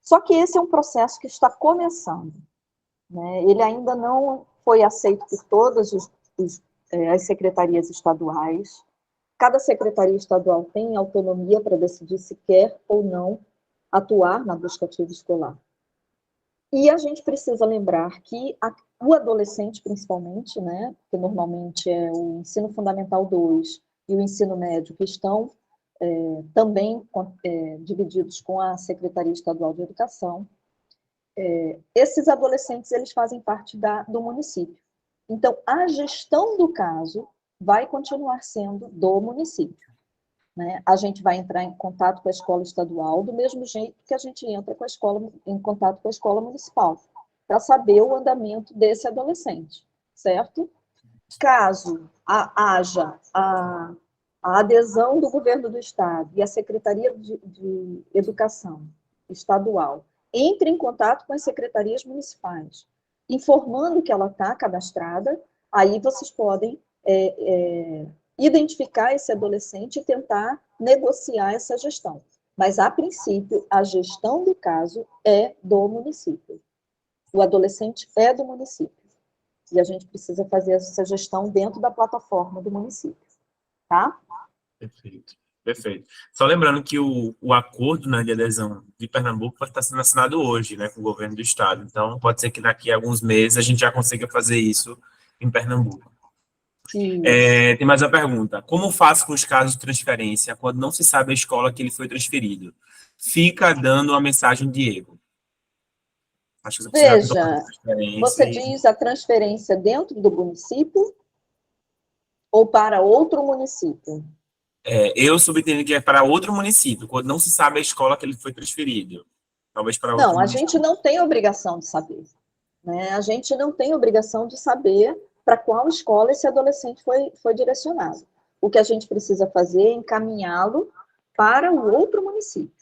Só que esse é um processo que está começando. Né? Ele ainda não foi aceito por todas as secretarias estaduais. Cada secretaria estadual tem autonomia para decidir se quer ou não atuar na busca ativa escolar. E a gente precisa lembrar que o adolescente, principalmente, né, que normalmente é o ensino fundamental 2 e o ensino médio, que estão também divididos com a Secretaria Estadual de Educação, esses adolescentes, eles fazem parte do município. Então, a gestão do caso vai continuar sendo do município, né? A gente vai entrar em contato com a escola estadual, do mesmo jeito que a gente entra com a escola, em contato com a escola municipal, para saber o andamento desse adolescente, certo? Caso haja a adesão do governo do estado e a Secretaria de Educação estadual entre em contato com as secretarias municipais, informando que ela está cadastrada, aí vocês podem identificar esse adolescente e tentar negociar essa gestão. Mas, a princípio, a gestão do caso é do município. O adolescente é do município. E a gente precisa fazer essa gestão dentro da plataforma do município, tá? Perfeito. Perfeito. Só lembrando que o acordo, né, de adesão de Pernambuco vai estar sendo assinado hoje, né, com o governo do estado. Então, pode ser que daqui a alguns meses a gente já consiga fazer isso em Pernambuco. Tem mais uma pergunta. Como faço com os casos de transferência quando não se sabe a escola que ele foi transferido? Fica dando uma mensagem de erro. Acho que você precisa fazer Veja, transferência você e diz a transferência dentro do município ou para outro município? eu subentendo que é para outro município, quando não se sabe a escola que ele foi transferido. Talvez para outro Não, a gente município. não tem obrigação de saber, né? A gente não tem obrigação de saber para qual escola esse adolescente foi direcionado. O que a gente precisa fazer é encaminhá-lo para o outro município,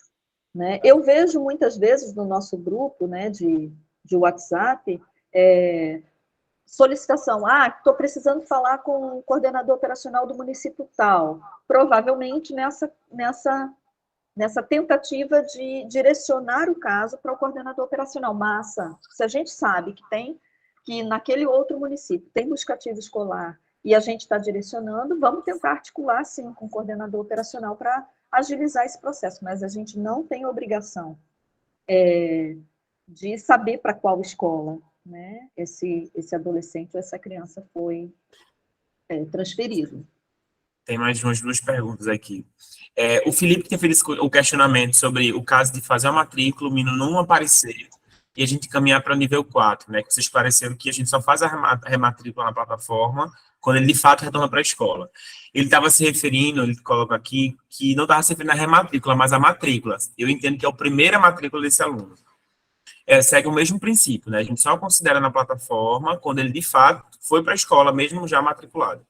né? Eu vejo muitas vezes no nosso grupo, né, de WhatsApp, solicitação, estou precisando falar com o coordenador operacional do município tal, provavelmente nessa tentativa de direcionar o caso para o coordenador operacional. Massa, se a gente sabe que naquele outro município tem buscativo escolar e a gente está direcionando, vamos tentar articular, sim, com o coordenador operacional para agilizar esse processo, mas a gente não tem obrigação de saber para qual escola, né, esse adolescente ou essa criança foi transferido. Tem mais umas duas perguntas aqui. O Felipe tem feito o questionamento sobre o caso de fazer a matrícula, o menino não aparecer, e a gente caminhar para o nível 4, né? Que vocês esclareceram que a gente só faz a rematrícula na plataforma quando ele de fato retorna para a escola. Ele estava se referindo, ele coloca aqui, que não estava se referindo à rematrícula, mas à matrícula. Eu entendo que é a primeira matrícula desse aluno. Segue o mesmo princípio, né? A gente só considera na plataforma quando ele de fato foi para a escola, mesmo já matriculado.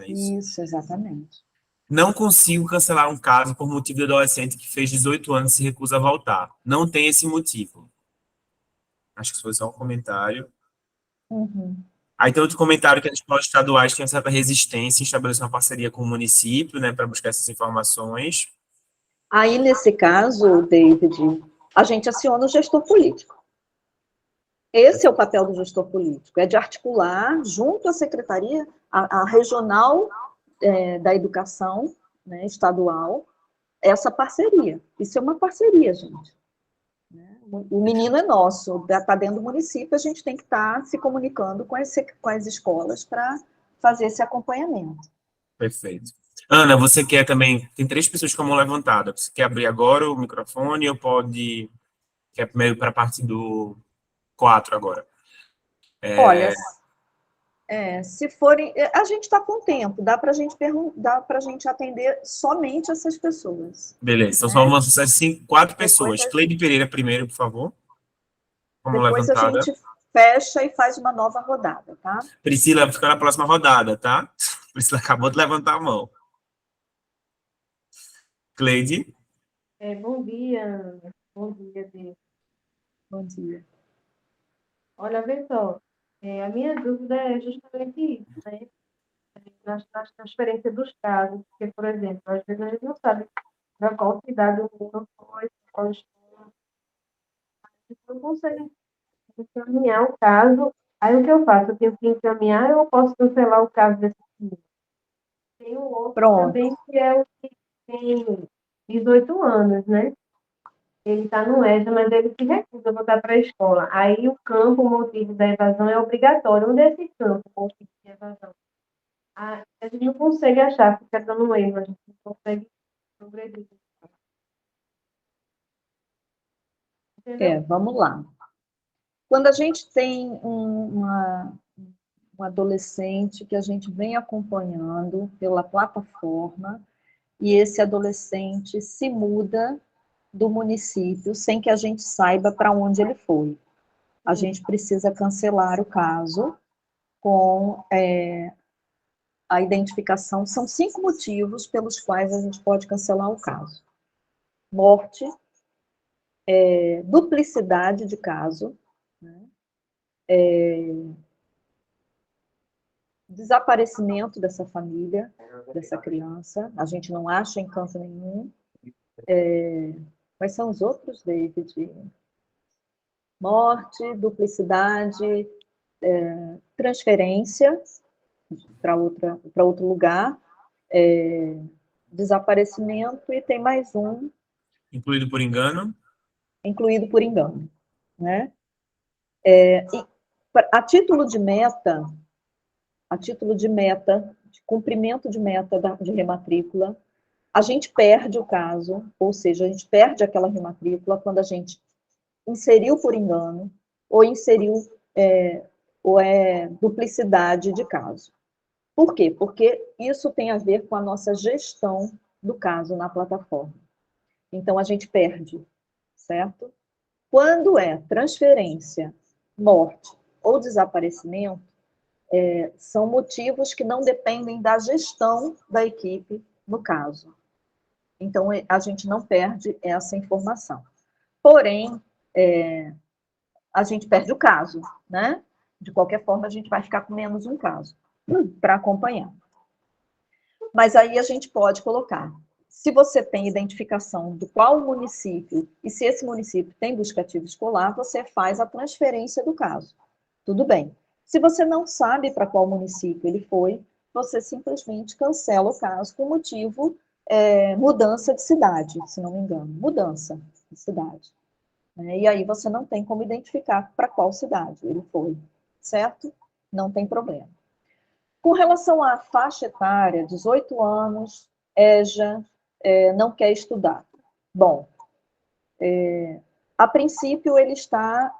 É isso. Isso, exatamente. Não consigo cancelar um caso por motivo de adolescente que fez 18 anos e se recusa a voltar. Não tem esse motivo. Acho que isso foi só um comentário. Uhum. Aí tem outro comentário que as escolas estaduais têm certa resistência em estabelecer uma parceria com o município, né, para buscar essas informações. Aí, nesse caso, David, a gente aciona o gestor político. Esse é o papel do gestor político, é de articular, junto à secretaria, a regional da educação, né, estadual, essa parceria. Isso é uma parceria, gente. O menino é nosso, está dentro do município, a gente tem que estar se comunicando com as escolas para fazer esse acompanhamento. Perfeito. Ana, você quer também... Tem três pessoas com a mão levantada. Você quer abrir agora o microfone ou pode... Quer primeiro para a parte do 4 agora? Olha, se forem... A gente está com tempo, dá para a gente atender somente essas pessoas. Beleza, então só Né? vamos acessar 4 Depois, pessoas. Cleide Pereira primeiro, por favor. Com a mão depois a levantada. gente fecha e faz uma nova rodada, tá? Priscila, fica na próxima rodada, tá? Priscila acabou de levantar a mão. Cleide. Bom dia, Ana. Bom dia, Deus. Bom dia. Olha, vê só, a minha dúvida é justamente isso, né? Nas transferências dos casos, porque, por exemplo, às vezes a gente não sabe para qual cidade o menino foi, qual escola, a gente não consegue encaminhar o caso. Aí o que eu faço? Eu tenho que encaminhar ou eu posso cancelar o caso desse menino? Tem um outro Pronto. também que é o que tem 18 anos, né? Ele está no EJA, mas ele se recusa a voltar para a escola. Aí o campo, o motivo da evasão é obrigatório. Onde é esse campo, o motivo de evasão? A gente não consegue achar, fica dando erro, a gente não consegue progredir. Entendeu? Vamos lá. Quando a gente tem um adolescente que a gente vem acompanhando pela plataforma, e esse adolescente se muda do município sem que a gente saiba para onde ele foi. A gente precisa cancelar o caso com a identificação. São 5 motivos pelos quais a gente pode cancelar o caso: morte, duplicidade de caso, né? Desaparecimento dessa família, dessa criança, a gente não acha em canto nenhum. Quais são os outros, David? Morte, duplicidade, transferência para outro lugar, desaparecimento, e tem mais um. Incluído por engano. Incluído por engano, né? A título de meta, de cumprimento de meta de rematrícula, a gente perde o caso, ou seja, a gente perde aquela rematrícula quando a gente inseriu por engano, ou inseriu, ou duplicidade de caso. Por quê? Porque isso tem a ver com a nossa gestão do caso na plataforma. Então, a gente perde, certo? Quando é transferência, morte ou desaparecimento, são motivos que não dependem da gestão da equipe no caso. Então, a gente não perde essa informação. Porém, a gente perde o caso, né? De qualquer forma, a gente vai ficar com menos um caso para acompanhar. Mas aí a gente pode colocar, se você tem identificação do qual município, e se esse município tem busca ativa escolar, você faz a transferência do caso. Tudo bem. Se você não sabe para qual município ele foi, você simplesmente cancela o caso com motivo mudança de cidade, se não me engano. Mudança de cidade. E aí você não tem como identificar para qual cidade ele foi, certo? Não tem problema. Com relação à faixa etária, 18 anos, EJA, não quer estudar. Bom, a princípio ele está,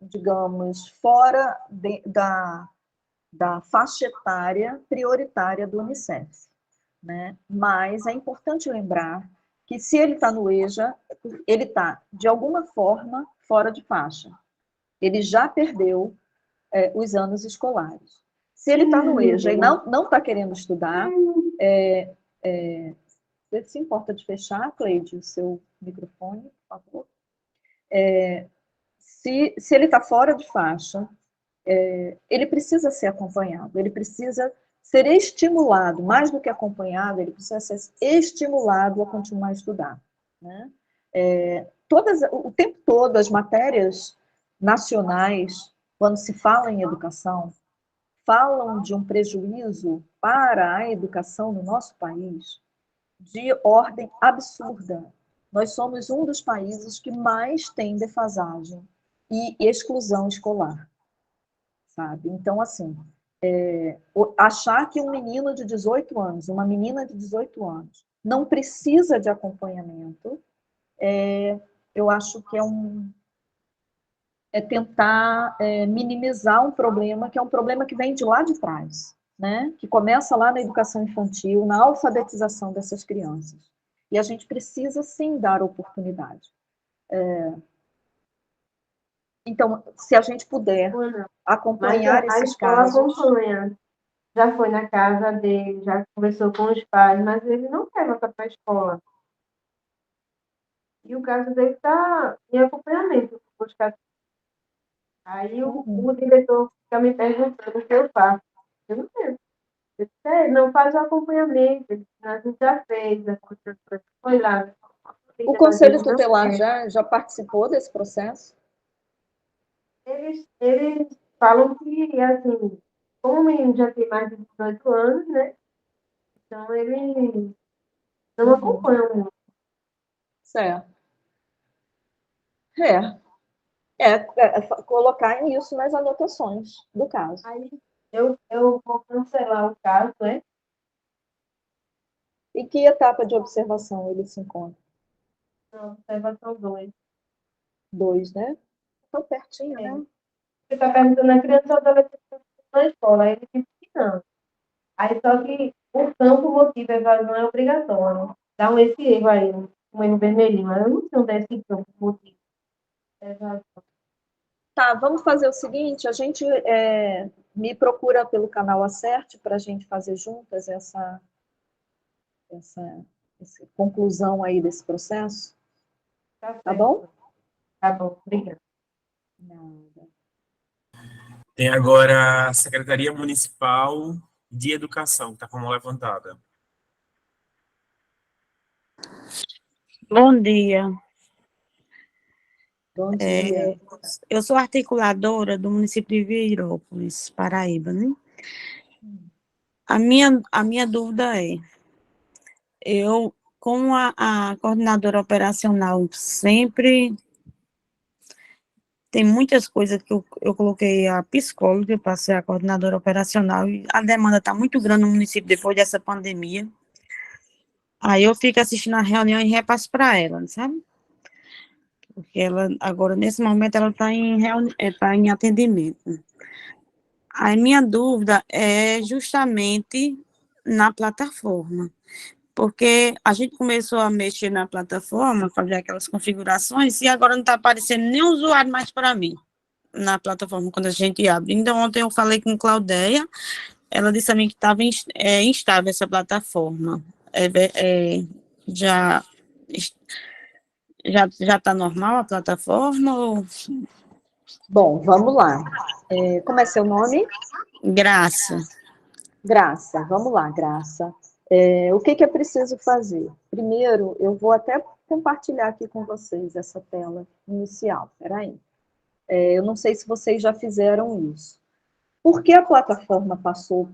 digamos, fora da faixa etária prioritária do Unicef, né? Mas é importante lembrar que se ele está no EJA, ele está, de alguma forma, fora de faixa. Ele já perdeu os anos escolares. Se ele está no EJA e não está querendo estudar, você se importa de fechar, Cleide, o seu microfone, por favor? Se ele está fora de faixa, ele precisa ser acompanhado, ele precisa ser estimulado, mais do que acompanhado, ele precisa ser estimulado a continuar a estudar, né? O tempo todo, as matérias nacionais, quando se fala em educação, falam de um prejuízo para a educação no nosso país de ordem absurda. Nós somos um dos países que mais tem defasagem e exclusão escolar, sabe? Então, assim, achar que um menino de 18 anos, uma menina de 18 anos, não precisa de acompanhamento, eu acho que tentar minimizar um problema que é um problema que vem de lá de trás, né? Que começa lá na educação infantil, na alfabetização dessas crianças. E a gente precisa, sim, dar oportunidade. Então, se a gente puder acompanhar esses casos... Acompanha. Já foi na casa dele, já conversou com os pais, mas ele não quer voltar para a escola. E o caso dele está em acompanhamento. Aí o diretor fica me perguntando o que eu faço. Eu não sei. Eu disse, não faz o acompanhamento. A gente já fez, foi lá. O Conselho Tutelar já participou desse processo? Eles falam que, assim, como o menino já tem mais de 18 anos, né? Então, eles não acompanham muito. Certo. Colocar isso nas anotações do caso. Aí, eu vou cancelar o caso, né? E que etapa de observação ele se encontra? Na observação 2. 2, né? Tão pertinho, né? Você está perguntando a criança ou adolescente? na escola, aí ele fica ensinando. Aí só que o campo motivo evasão é obrigatório. Dá esse erro aí, um erro vermelhinho, mas eu não sei onde é esse campo motivo evasão. Tá, vamos fazer o seguinte, a gente me procura pelo canal Acerte para a gente fazer juntas essa conclusão aí desse processo, tá bom? Tá bom, obrigada. Nada. Tem agora a Secretaria Municipal de Educação, que está com a mão levantada. Bom dia. Bom dia. Eu sou articuladora do município de Vieirópolis, Paraíba, né? A minha dúvida é, eu, como a coordenadora operacional sempre tem muitas coisas que eu coloquei a psicóloga para ser a coordenadora operacional e a demanda está muito grande no município depois dessa pandemia. Aí eu fico assistindo a reunião e repasso para ela, sabe? Porque ela, agora, nesse momento, ela está em atendimento. A minha dúvida é justamente na plataforma, porque a gente começou a mexer na plataforma, fazer aquelas configurações, e agora não está aparecendo nenhum usuário mais para mim na plataforma quando a gente abre. Então, ontem eu falei com Claudeia, ela disse a mim que estava instável essa plataforma. Já já está normal a plataforma? Ou... Bom, vamos lá. Como é seu nome? Graça. Graça, vamos lá, Graça. O que é preciso fazer? Primeiro, eu vou até compartilhar aqui com vocês essa tela inicial. Peraí. Eu não sei se vocês já fizeram isso. Por que a plataforma passou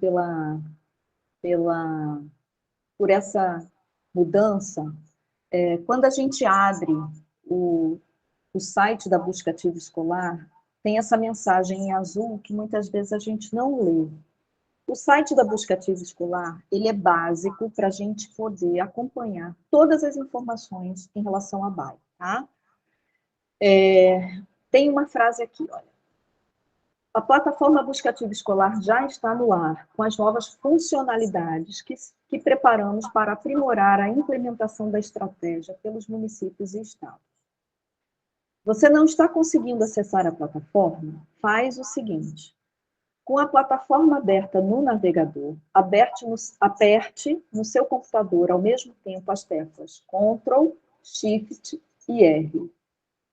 por essa mudança? Quando a gente abre o site da Busca Ativa Escolar, tem essa mensagem em azul que muitas vezes a gente não lê. O site da Busca Ativa Escolar, ele é básico para a gente poder acompanhar todas as informações em relação à BAE, tá? Tem uma frase aqui, olha. A plataforma Busca Ativa Escolar já está no ar, com as novas funcionalidades que preparamos para aprimorar a implementação da estratégia pelos municípios e estados. Você não está conseguindo acessar a plataforma? Faz o seguinte. Com a plataforma aberta no navegador, aperte no seu computador ao mesmo tempo as teclas Ctrl, Shift e R.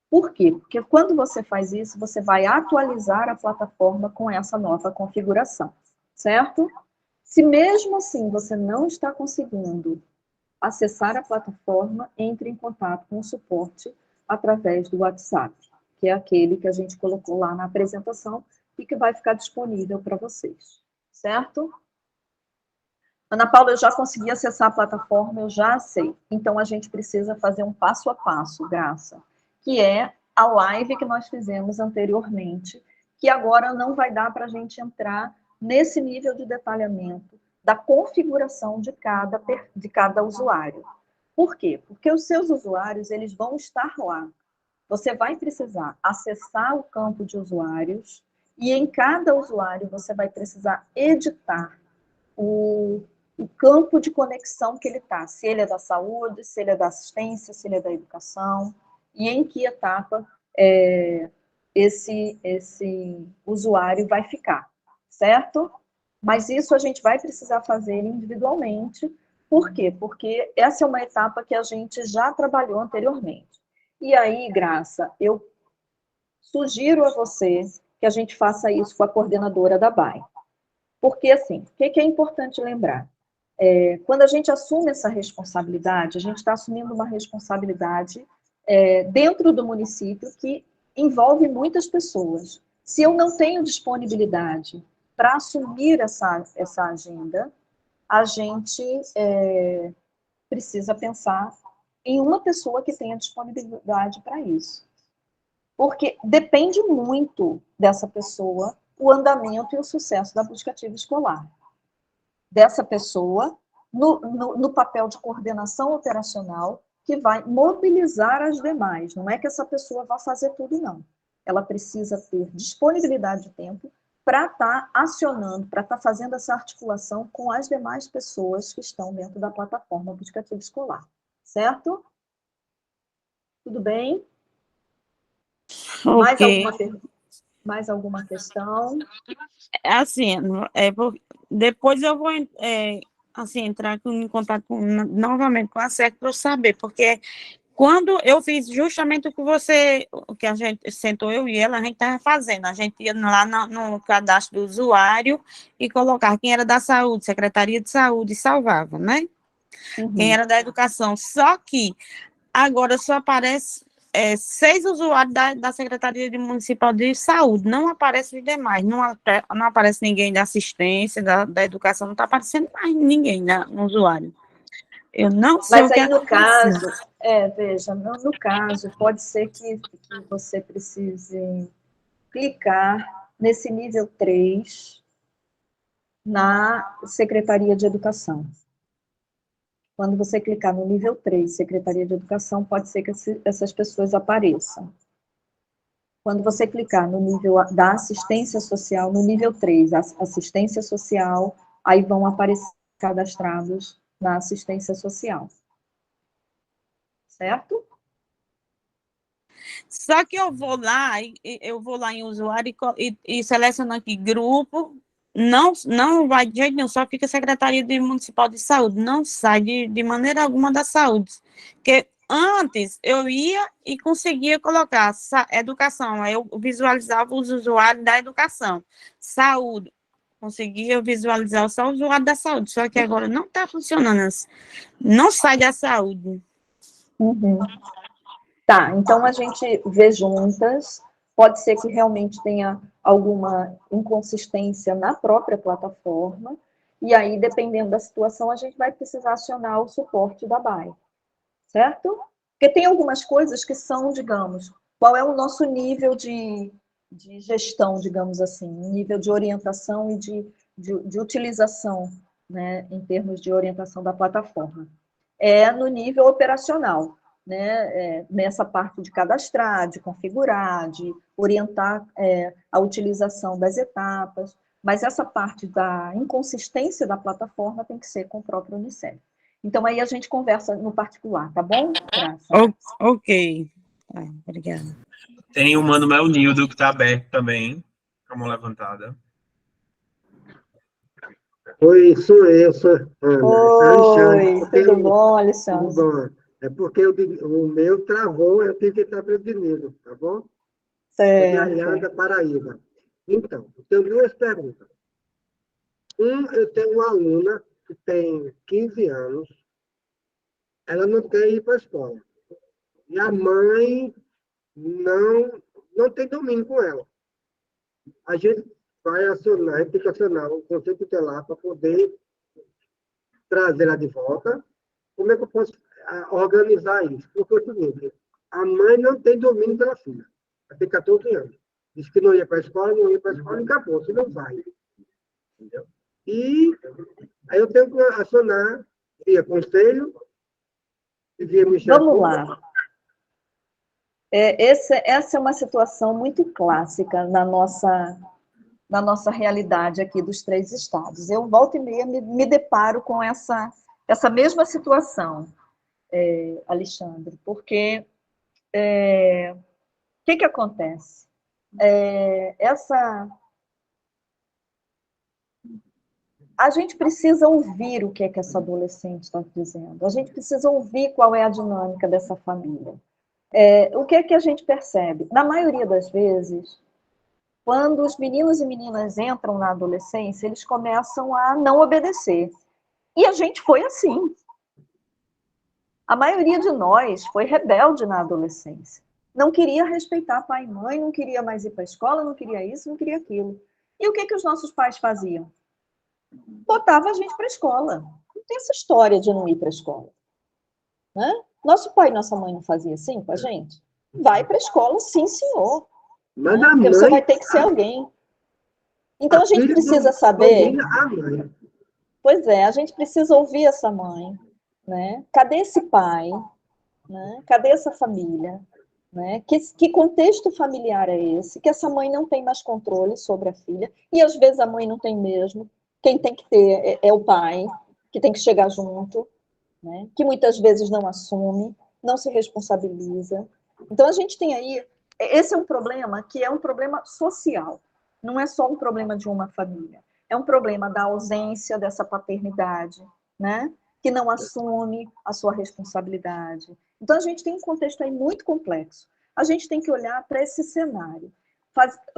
Por quê? Porque quando você faz isso, você vai atualizar a plataforma com essa nova configuração, certo? Se mesmo assim você não está conseguindo acessar a plataforma, entre em contato com o suporte através do WhatsApp, que é aquele que a gente colocou lá na apresentação e que vai ficar disponível para vocês, certo? Ana Paula, eu já consegui acessar a plataforma, eu já sei. Então, a gente precisa fazer um passo a passo, Graça, que é a live que nós fizemos anteriormente, que agora não vai dar para a gente entrar nesse nível de detalhamento da configuração de cada usuário. Por quê? Porque os seus usuários, eles vão estar lá. Você vai precisar acessar o campo de usuários e em cada usuário você vai precisar editar o campo de conexão que ele está, se ele é da saúde, se ele é da assistência, se ele é da educação, e em que etapa esse usuário vai ficar, certo? Mas isso a gente vai precisar fazer individualmente. Por quê? Porque essa é uma etapa que a gente já trabalhou anteriormente. E aí, Graça, eu sugiro a você que a gente faça isso com a coordenadora da BAE. Porque, assim, o que é importante lembrar? Quando a gente assume essa responsabilidade, a gente está assumindo uma responsabilidade dentro do município que envolve muitas pessoas. Se eu não tenho disponibilidade para assumir essa agenda, a gente precisa pensar em uma pessoa que tenha disponibilidade para isso. Porque depende muito dessa pessoa o andamento e o sucesso da busca ativa escolar. Dessa pessoa, no papel de coordenação operacional, que vai mobilizar as demais. Não é que essa pessoa vá fazer tudo, não. Ela precisa ter disponibilidade de tempo para estar acionando, para estar fazendo essa articulação com as demais pessoas que estão dentro da plataforma Buscativo Escolar, certo? Tudo bem? Ok. Mais alguma questão? Assim, depois eu vou assim, entrar em contato novamente com a SEC para eu saber, porque quando eu fiz justamente o que a gente sentou, eu e ela, a gente estava fazendo, a gente ia lá no cadastro do usuário e colocar quem era da saúde, Secretaria de Saúde, e salvava, né? Quem era da educação. Só que agora só aparece 6 usuários da Secretaria Municipal de Saúde, não aparece os demais, não aparece ninguém da assistência, da educação, não está aparecendo mais ninguém no usuário. Eu não sei Mas o que aí, no aconteceu. caso, veja, no caso, pode ser que você precise clicar nesse nível 3 na Secretaria de Educação. Quando você clicar no nível 3, Secretaria de Educação, pode ser que essas pessoas apareçam. Quando você clicar no nível da assistência social, no nível 3, assistência social, aí vão aparecer cadastrados na assistência social. Certo? Só que eu vou lá em usuário e seleciono aqui grupo, não vai de jeito nenhum, só fica Secretaria Municipal de Saúde, não sai de maneira alguma da saúde. Porque antes eu ia e conseguia colocar educação, aí eu visualizava os usuários da educação, saúde, conseguia visualizar só o usuário da saúde, só que agora não está funcionando assim, não sai da saúde. Uhum. Tá, então a gente vê juntas, pode ser que realmente tenha alguma inconsistência na própria plataforma, e aí, dependendo da situação, a gente vai precisar acionar o suporte da BAE, certo? Porque tem algumas coisas que são, digamos, qual é o nosso nível de gestão, digamos assim, nível de orientação e de utilização, né, em termos de orientação da plataforma. É no nível operacional, né, nessa parte de cadastrar, de configurar, de orientar a utilização das etapas, mas essa parte da inconsistência da plataforma tem que ser com o próprio Unicef. Então, aí a gente conversa no particular, tá bom, Graça? Ok. Obrigada. Tem o Manuel Nildo, que está aberto também, com a mão levantada. Oi, sou Ana. Oi, tudo bom, Alexandre? Tudo bom. É porque o meu travou, eu tive que estar prevenido, tá bom? Sou de Alhanda, Paraíba. Então, eu tenho 2 perguntas. Eu tenho uma aluna que tem 15 anos, ela não quer ir para a escola. E a mãe não tem domínio com ela. A gente a gente tem que acionar o Conselho Tutelar para poder trazer ela de volta. Como é que eu posso organizar isso? Porque é o seguinte, a mãe não tem domínio pela filha. Ela tem 14 anos. Disse que não ia para a escola, não ia para a escola e acabou, você não vai. Entendeu? E aí eu tenho que acionar via conselho e via Ministério Vamos lá. Essa é uma situação muito clássica na nossa realidade aqui dos 3 estados. Eu, volta e meia, me deparo com essa mesma situação, Alexandre, porque o que acontece? A gente precisa ouvir o que essa adolescente está dizendo, a gente precisa ouvir qual é a dinâmica dessa família. O que a gente percebe? Na maioria das vezes, quando os meninos e meninas entram na adolescência, eles começam a não obedecer. E a gente foi assim. A maioria de nós foi rebelde na adolescência. Não queria respeitar pai e mãe, não queria mais ir para a escola, não queria isso, não queria aquilo. E o que os nossos pais faziam? Botava a gente para a escola. Não tem essa história de não ir para a escola. Né? Nosso pai e nossa mãe não faziam assim com a gente? Vai para a escola, sim, senhor. Mas né? Porque você vai ter que ser alguém. Então a gente precisa saber. Pois é, a gente precisa ouvir essa mãe, né? Cadê esse pai? Né? Cadê essa família? né? Que contexto familiar é esse? Que essa mãe não tem mais controle sobre a filha, e às vezes a mãe não tem mesmo. Quem tem que ter é o pai, que tem que chegar junto, né? Que muitas vezes não assume, não se responsabiliza. Então, a gente tem aí... Esse é um problema que é um problema social, não é só um problema de uma família. É um problema da ausência dessa paternidade, né? Que não assume a sua responsabilidade. Então, a gente tem um contexto aí muito complexo. A gente tem que olhar para esse cenário,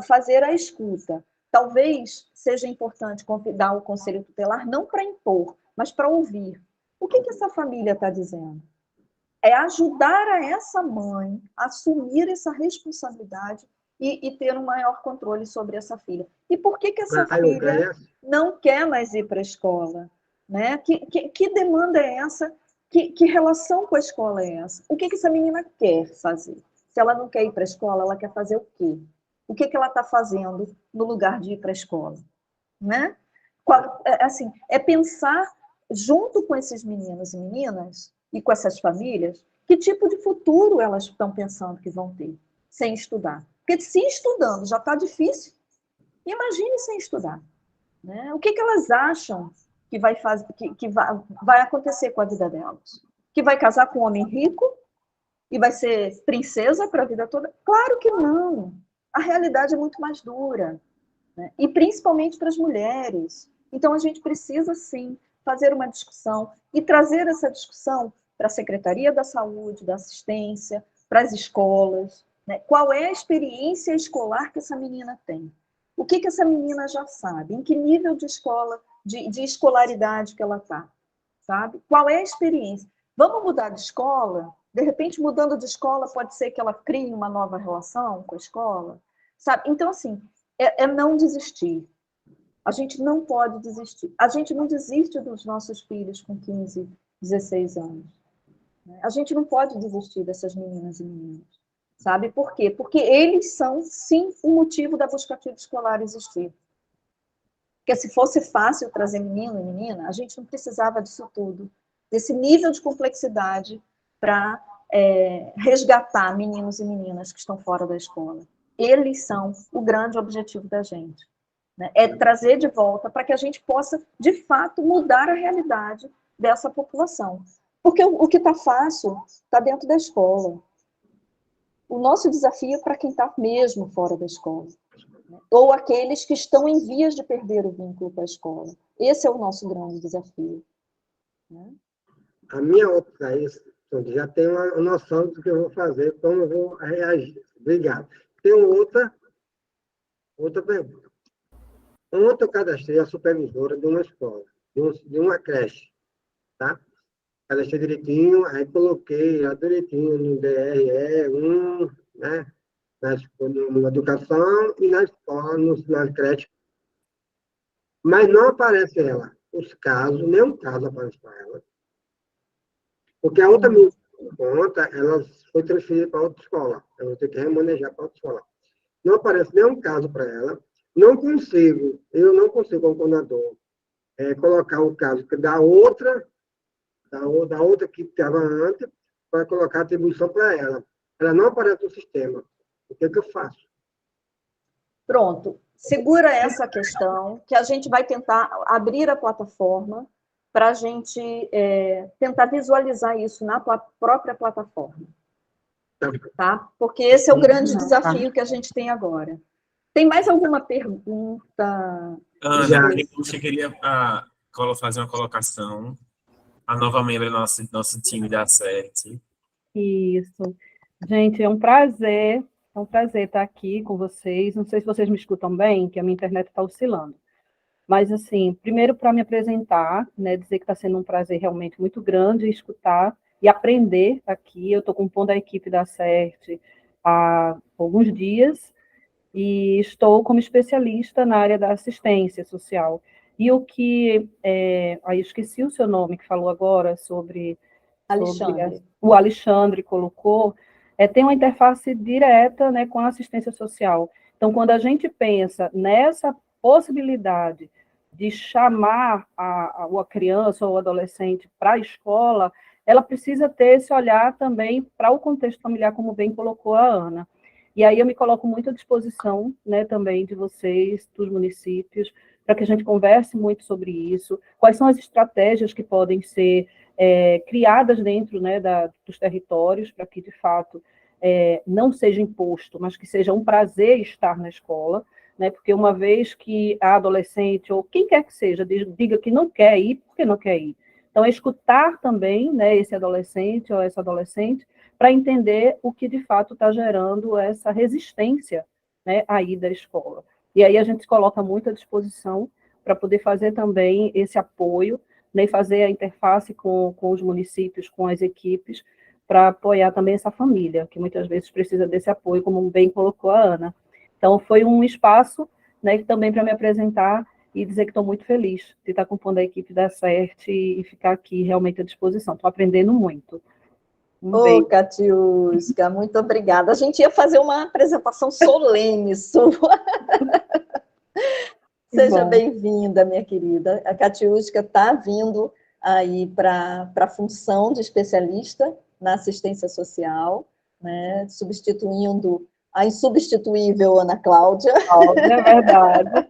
fazer a escuta. Talvez seja importante convidar o conselho tutelar, não para impor, mas para ouvir. O que essa família está dizendo? É ajudar a essa mãe a assumir essa responsabilidade e ter um maior controle sobre essa filha. E por que essa filha não quer mais ir para a escola? Né? Que demanda é essa? Que relação com a escola é essa? O que essa menina quer fazer? Se ela não quer ir para a escola, ela quer fazer o quê? O que ela está fazendo no lugar de ir para a escola? Né? Assim, é pensar junto com esses meninos e meninas e com essas famílias, que tipo de futuro elas estão pensando que vão ter sem estudar? Porque se estudando já está difícil, imagine sem estudar. Né? O que elas acham que vai fazer, que vai acontecer com a vida delas? Que vai casar com um homem rico e vai ser princesa para a vida toda? Claro que não. A realidade é muito mais dura. Né? E principalmente para as mulheres. Então, a gente precisa, sim, fazer uma discussão e trazer essa discussão para a Secretaria da Saúde, da Assistência, para as escolas. Né? Qual é a experiência escolar que essa menina tem? O que essa menina já sabe? Em que nível de escola, de escolaridade que ela está? Sabe? Qual é a experiência? Vamos mudar de escola? De repente, mudando de escola, pode ser que ela crie uma nova relação com a escola? Sabe? Então, assim, é não desistir. A gente não pode desistir. A gente não desiste dos nossos filhos com 15, 16 anos. A gente não pode desistir dessas meninas e meninos. Sabe por quê? Porque eles são, sim, o motivo da busca ativa escolar existir. Porque se fosse fácil trazer menino e menina, a gente não precisava disso tudo, desse nível de complexidade para resgatar meninos e meninas que estão fora da escola. Eles são o grande objetivo da gente. Né? É trazer de volta para que a gente possa, de fato, mudar a realidade dessa população. Porque o que está fácil está dentro da escola. O nosso desafio é para quem está mesmo fora da escola. Né? Ou aqueles que estão em vias de perder o vínculo com a escola. Esse é o nosso grande desafio. Né? A minha ótica é isso. Já tenho uma noção do que eu vou fazer, como eu vou reagir. Obrigado. Tem outra pergunta. Ontem eu cadastrei a supervisora de uma escola, de uma creche, tá? Cadastrei direitinho, aí coloquei lá direitinho no DRE1, né? Na educação e na escola, na creche. Mas não aparece ela. Os casos, nenhum caso aparece para ela. Porque a outra minha conta, ela foi transferida para outra escola. Eu vou ter que remanejar para outra escola. Não aparece nenhum caso para ela. Eu não consigo, como coordenador, colocar o caso da outra que estava antes, para colocar a atribuição para ela. Ela não aparece no sistema. O que eu faço? Pronto. Segura essa questão, que a gente vai tentar abrir a plataforma para a gente tentar visualizar isso na própria plataforma. Tá? Porque esse é o grande desafio que a gente tem agora. Tem mais alguma pergunta? Ana, você queria fazer uma colocação. A nova membro do nosso time da SERT. Isso. Gente, é um prazer estar aqui com vocês. Não sei se vocês me escutam bem, que a minha internet está oscilando. Mas, assim, primeiro para me apresentar, né, dizer que está sendo um prazer realmente muito grande escutar e aprender aqui. Eu estou compondo a equipe da SERT há alguns dias e estou como especialista na área da assistência social. E o que... aí esqueci o seu nome, que falou agora sobre o Alexandre colocou, tem uma interface direta, né, com a assistência social. Então, quando a gente pensa nessa possibilidade de chamar a criança ou o adolescente para a escola, ela precisa ter esse olhar também para o contexto familiar, como bem colocou a Ana. E aí eu me coloco muito à disposição, né, também de vocês, dos municípios, para que a gente converse muito sobre isso, quais são as estratégias que podem ser criadas dentro, né, dos territórios, para que, de fato, não seja imposto, mas que seja um prazer estar na escola, né, porque uma vez que a adolescente, ou quem quer que seja, diga que não quer ir, porque não quer ir. Então, é escutar também, né, esse adolescente ou essa adolescente, para entender o que, de fato, está gerando essa resistência, né, à ida à escola. E aí a gente se coloca muito à disposição para poder fazer também esse apoio, né, fazer a interface com os municípios, com as equipes, para apoiar também essa família, que muitas vezes precisa desse apoio, como bem colocou a Ana. Então, foi um espaço, né, também para me apresentar e dizer que estou muito feliz de estar compondo a equipe da CERT e ficar aqui realmente à disposição. Estou aprendendo muito. Ô, Catiusca, muito obrigada. A gente ia fazer uma apresentação solene sua. Seja bem-vinda, minha querida. A Catiusca está vindo aí para a função de especialista na assistência social, né, substituindo a insubstituível Ana Cláudia. É verdade.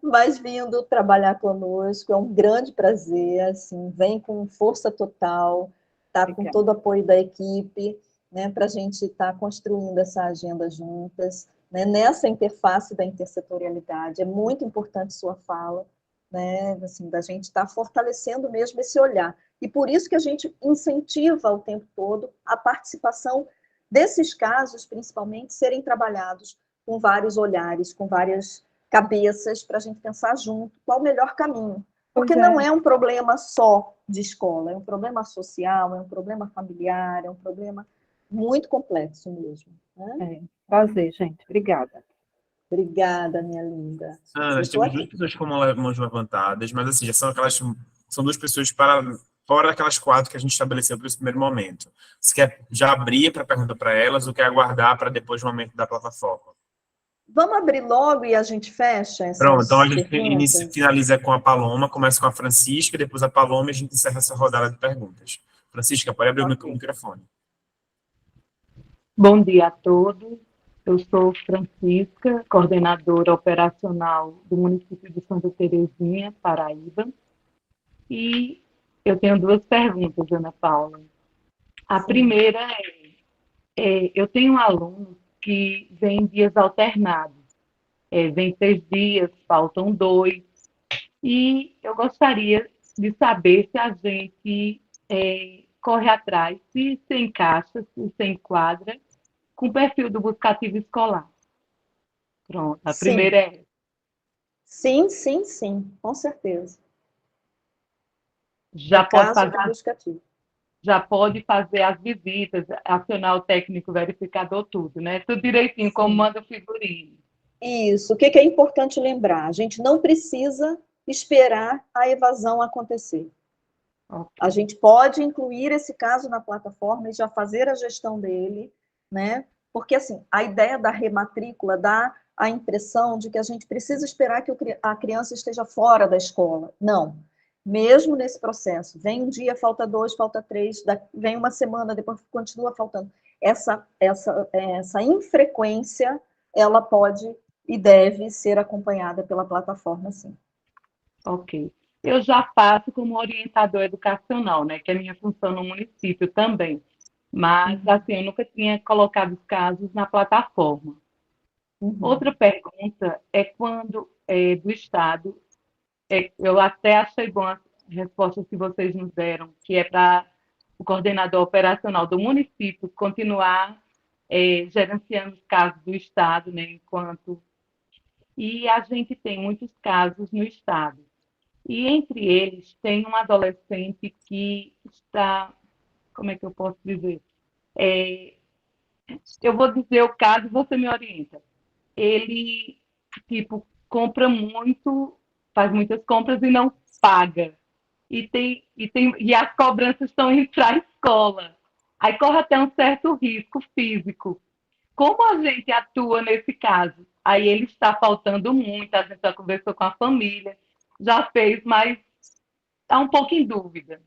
Mas vindo trabalhar conosco, é um grande prazer, assim, vem com força total, tá com todo o apoio da equipe, né, para a gente estar construindo essa agenda juntas, né, nessa interface da intersetorialidade. É muito importante sua fala, né, assim, da gente estar fortalecendo mesmo esse olhar. E por isso que a gente incentiva o tempo todo a participação desses casos, principalmente, serem trabalhados com vários olhares, com várias cabeças, para a gente pensar junto qual o melhor caminho. Porque não é um problema só de escola, é um problema social, é um problema familiar, é um problema muito complexo mesmo. Né? Prazer, gente. Obrigada. Obrigada, minha linda. Ana, nós temos duas pessoas com mãos levantadas, mas assim, já são são duas pessoas fora daquelas 4 que a gente estabeleceu para esse primeiro momento. Você quer já abrir para pergunta para elas ou quer aguardar para depois do momento da plataforma? Vamos abrir logo e a gente fecha essas Pronto, então a gente finaliza com a Paloma, começa com a Francisca, depois a Paloma e a gente encerra essa rodada de perguntas. Francisca, pode abrir o microfone. Bom dia a todos. Eu sou Francisca, coordenadora operacional do município de Santa Terezinha, Paraíba. E eu tenho 2 perguntas, Ana Paula. A primeira eu tenho alunos que vêm em dias alternados. Vem 6 dias, faltam 2. E eu gostaria de saber se a gente corre atrás, se encaixa, se enquadra com o perfil do buscativo escolar. Pronto, a primeira é... Sim, sim, sim, com certeza. Já pode fazer as visitas, acionar o técnico verificador, tudo, né? Tudo direitinho, como manda o figurino. Isso, o que é importante lembrar? A gente não precisa esperar a evasão acontecer. Okay. A gente pode incluir esse caso na plataforma e já fazer a gestão dele, né? Porque, assim, a ideia da rematrícula dá a impressão de que a gente precisa esperar que a criança esteja fora da escola. Não. Mesmo nesse processo, vem um dia, falta 2, falta 3, vem uma semana, depois continua faltando. Essa infrequência, ela pode e deve ser acompanhada pela plataforma, sim. Ok. Eu já faço como orientador educacional, né, que é a minha função no município também. Mas, assim, eu nunca tinha colocado os casos na plataforma. Outra pergunta é quando, do Estado, eu até achei bom as respostas que vocês nos deram, que é para o coordenador operacional do município continuar gerenciando os casos do Estado, né, enquanto... E a gente tem muitos casos no Estado. E entre eles tem um adolescente que está... Como é que eu posso dizer? Eu vou dizer o caso e você me orienta. Ele, tipo, compra muito, faz muitas compras e não paga. E as cobranças estão indo para a escola. Aí corre até um certo risco físico. Como a gente atua nesse caso? Aí ele está faltando muito, a gente já conversou com a família, já fez, mas está um pouco em dúvida.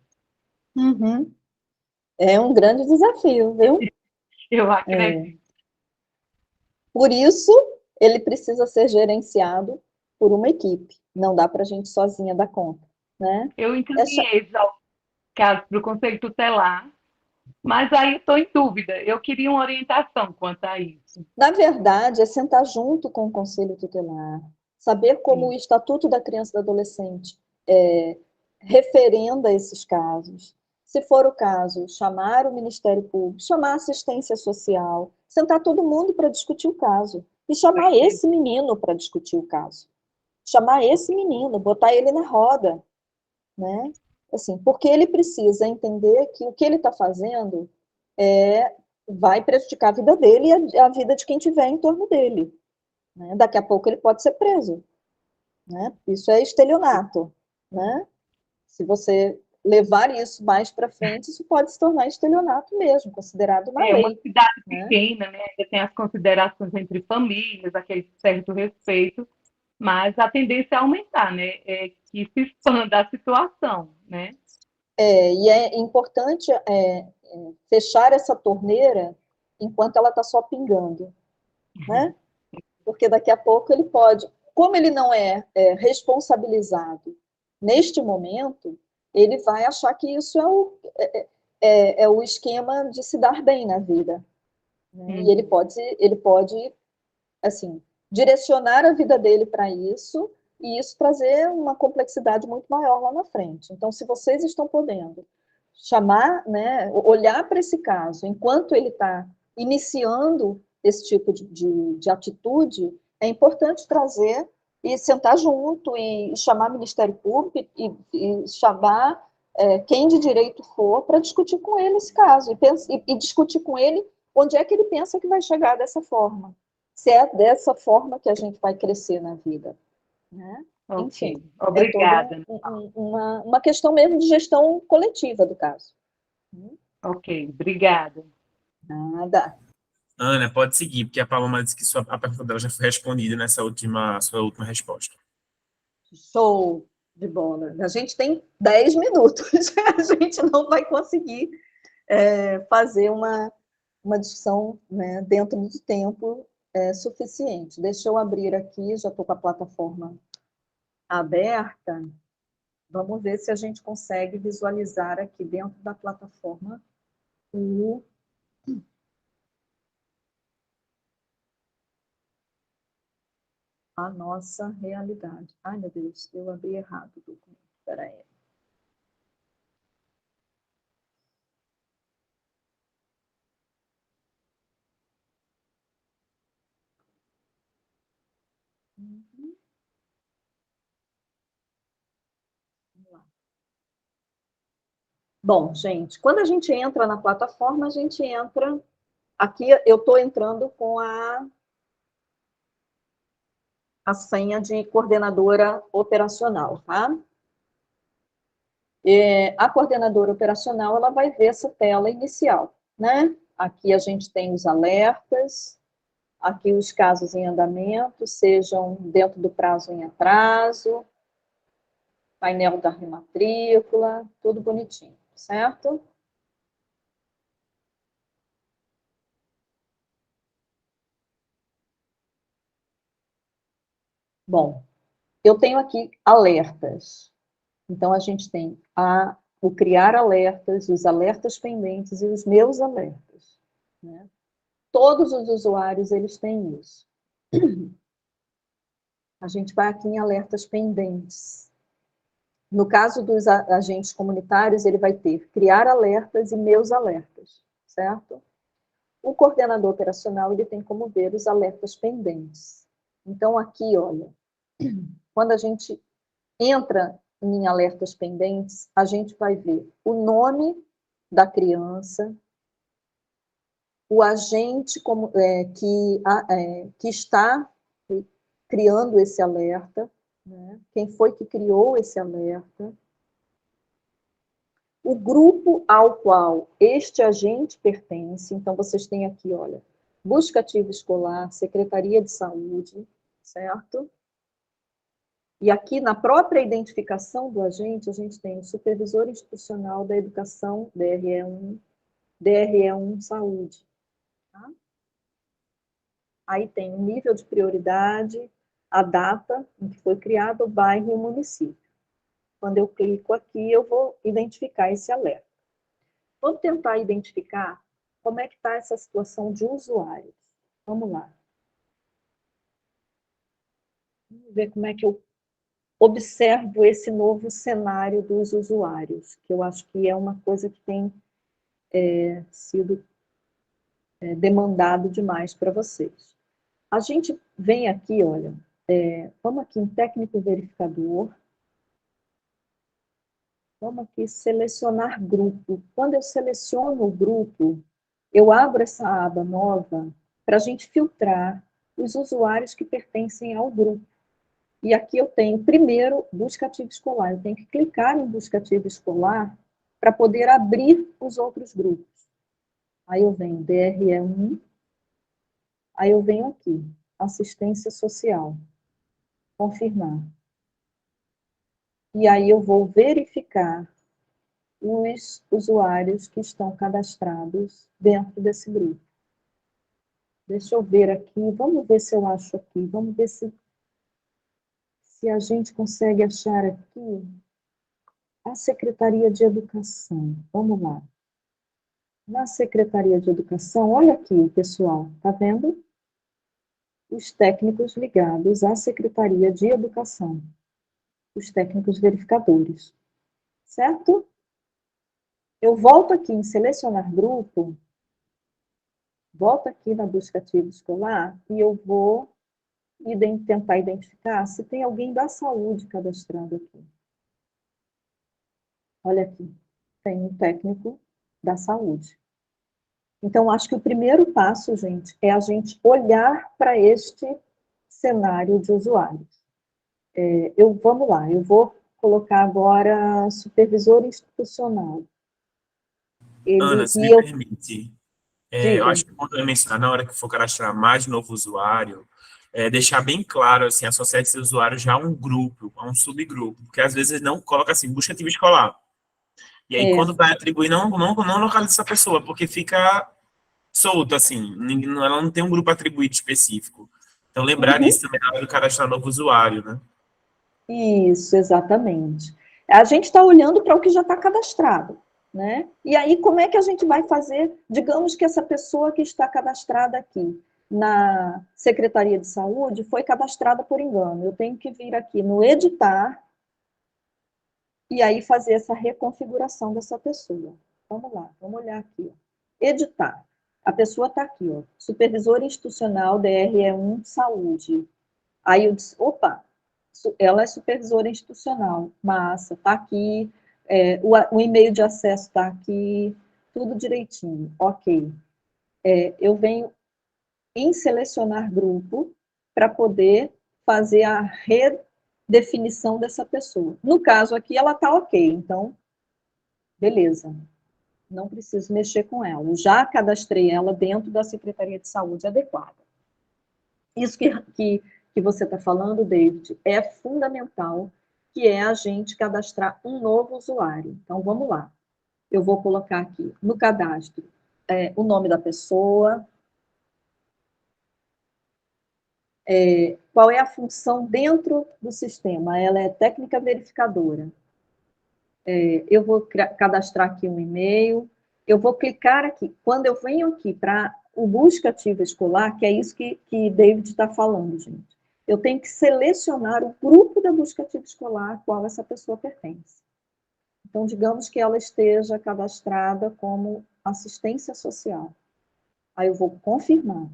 É um grande desafio, viu? Eu acredito. Por isso, ele precisa ser gerenciado por uma equipe. Não dá para a gente sozinha dar conta, né? Eu encaminhei já o caso para o Conselho Tutelar, mas aí estou em dúvida. Eu queria uma orientação quanto a isso. Na verdade, é sentar junto com o Conselho Tutelar, saber como o Estatuto da Criança e do Adolescente referenda esses casos. Se for o caso, chamar o Ministério Público, chamar a assistência social, sentar todo mundo para discutir o caso. E chamar esse menino para discutir o caso. Chamar esse menino, botar ele na roda, né? Assim, porque ele precisa entender que o que ele está fazendo vai prejudicar a vida dele e a vida de quem tiver em torno dele. Né? Daqui a pouco ele pode ser preso. Né? Isso é estelionato. Né? Se você levar isso mais para frente, isso pode se tornar estelionato mesmo, considerado uma lei. É uma cidade né? pequena, né? Ainda tem as considerações entre famílias, aquele certo respeito, mas a tendência é aumentar, né? É que se expanda a situação, né? E é importante fechar essa torneira enquanto ela está só pingando, né? Porque daqui a pouco ele pode, como ele não é responsabilizado neste momento, ele vai achar que isso é o esquema de se dar bem na vida. Né? E ele pode assim, direcionar a vida dele para isso, e isso trazer uma complexidade muito maior lá na frente. Então, se vocês estão podendo chamar, né, olhar para esse caso, enquanto ele está iniciando esse tipo de atitude, é importante trazer e sentar junto, e chamar o Ministério Público, e chamar quem de direito for, para discutir com ele esse caso, e discutir com ele onde é que ele pensa que vai chegar dessa forma. Se é dessa forma que a gente vai crescer na vida. Né? Okay. Enfim, Obrigada. É uma questão mesmo de gestão coletiva do caso. Ok, obrigada. Nada. Ana, pode seguir, porque a Paloma disse que a pergunta dela já foi respondida nessa sua última resposta. Show de bola. A gente tem 10 minutos, a gente não vai conseguir fazer uma discussão, né, dentro do tempo suficiente. Deixa eu abrir aqui, já estou com a plataforma aberta. Vamos ver se a gente consegue visualizar aqui dentro da plataforma a nossa realidade. Ai, meu Deus, eu abri errado o documento. Espera aí. Vamos lá. Bom, gente, quando a gente entra na plataforma, a gente entra... Aqui eu estou entrando com a senha de coordenadora operacional, tá? A coordenadora operacional, ela vai ver essa tela inicial, né? Aqui a gente tem os alertas, aqui os casos em andamento, sejam dentro do prazo em atraso, painel da rematrícula, tudo bonitinho, certo? Bom, eu tenho aqui alertas. Então, a gente tem o criar alertas, os alertas pendentes e os meus alertas. Né? Todos os usuários, eles têm isso. A gente vai aqui em alertas pendentes. No caso dos agentes comunitários, ele vai ter criar alertas e meus alertas, certo? O coordenador operacional, ele tem como ver os alertas pendentes. Então, aqui, olha, quando a gente entra em alertas pendentes, a gente vai ver o nome da criança, o agente que está criando esse alerta, né? Quem foi que criou esse alerta, o grupo ao qual este agente pertence. Então, vocês têm aqui, olha, busca ativa escolar, Secretaria de Saúde, certo? E aqui, na própria identificação do agente, a gente tem o supervisor institucional da educação, DRE1, DRE1 Saúde. Tá? Aí tem o nível de prioridade, a data em que foi criado, o bairro e o município. Quando eu clico aqui, eu vou identificar esse alerta. Vamos tentar identificar como é que está essa situação de usuários. Vamos lá. Vamos ver como é que eu observo esse novo cenário dos usuários, que eu acho que é uma coisa que tem sido demandado demais para vocês. A gente vem aqui, olha, vamos aqui em técnico verificador, vamos aqui selecionar grupo. Quando eu seleciono o grupo, eu abro essa aba nova para a gente filtrar os usuários que pertencem ao grupo. E aqui eu tenho, primeiro, busca ativo escolar. Eu tenho que clicar em busca ativo escolar para poder abrir os outros grupos. Aí eu venho DRE1, aí eu venho aqui, assistência social, confirmar. E aí eu vou verificar os usuários que estão cadastrados dentro desse grupo. Deixa eu ver aqui, vamos ver se eu acho aqui, vamos ver se a gente consegue achar aqui a Secretaria de Educação. Vamos lá. Na Secretaria de Educação, olha aqui, pessoal, tá vendo? Os técnicos ligados à Secretaria de Educação, os técnicos verificadores, certo? Eu volto aqui em selecionar grupo, volto aqui na busca ativa escolar e eu vou tentar identificar se tem alguém da saúde cadastrando aqui. Olha aqui, tem um técnico da saúde. Então, acho que o primeiro passo, gente, é a gente olhar para este cenário de usuários. Vamos lá, eu vou colocar agora supervisor institucional. Ana, se me permite, eu diga. acho que quando eu mencionar, na hora que for cadastrar mais de novo usuário, deixar bem claro, assim, associar esse usuário já a um grupo, a um subgrupo, porque às vezes não coloca assim, busca ativo escolar. E aí, quando vai atribuir, não localiza essa pessoa, porque fica solto, assim, ela não tem um grupo atribuído específico. Então, lembrar disso também na hora do cadastrar novo usuário, né? Isso, exatamente. A gente está olhando para o que já está cadastrado, né? E aí, como é que a gente vai fazer? Digamos que essa pessoa que está cadastrada aqui na Secretaria de Saúde foi cadastrada por engano. Eu tenho que vir aqui no editar e aí fazer essa reconfiguração dessa pessoa. Vamos lá, vamos olhar aqui. Ó. Editar. A pessoa está aqui, ó, supervisor institucional DRE1 Saúde. Aí eu disse, opa, ela é supervisora institucional, massa, está aqui, o e-mail de acesso está aqui, tudo direitinho, ok. Eu venho em selecionar grupo para poder fazer a redefinição dessa pessoa. No caso aqui, ela está ok, então, beleza. Não preciso mexer com ela. Eu já cadastrei ela dentro da Secretaria de Saúde adequada. Isso que você está falando, David, é fundamental, que é a gente cadastrar um novo usuário. Então, vamos lá. Eu vou colocar aqui no cadastro o nome da pessoa, qual é a função dentro do sistema. Ela é técnica verificadora. Eu vou cadastrar aqui um e-mail, eu vou clicar aqui. Quando eu venho aqui para o busca ativa escolar, que é isso que David está falando, gente. Eu tenho que selecionar o grupo da busca ativa escolar a qual essa pessoa pertence. Então, digamos que ela esteja cadastrada como assistência social. Aí eu vou confirmar.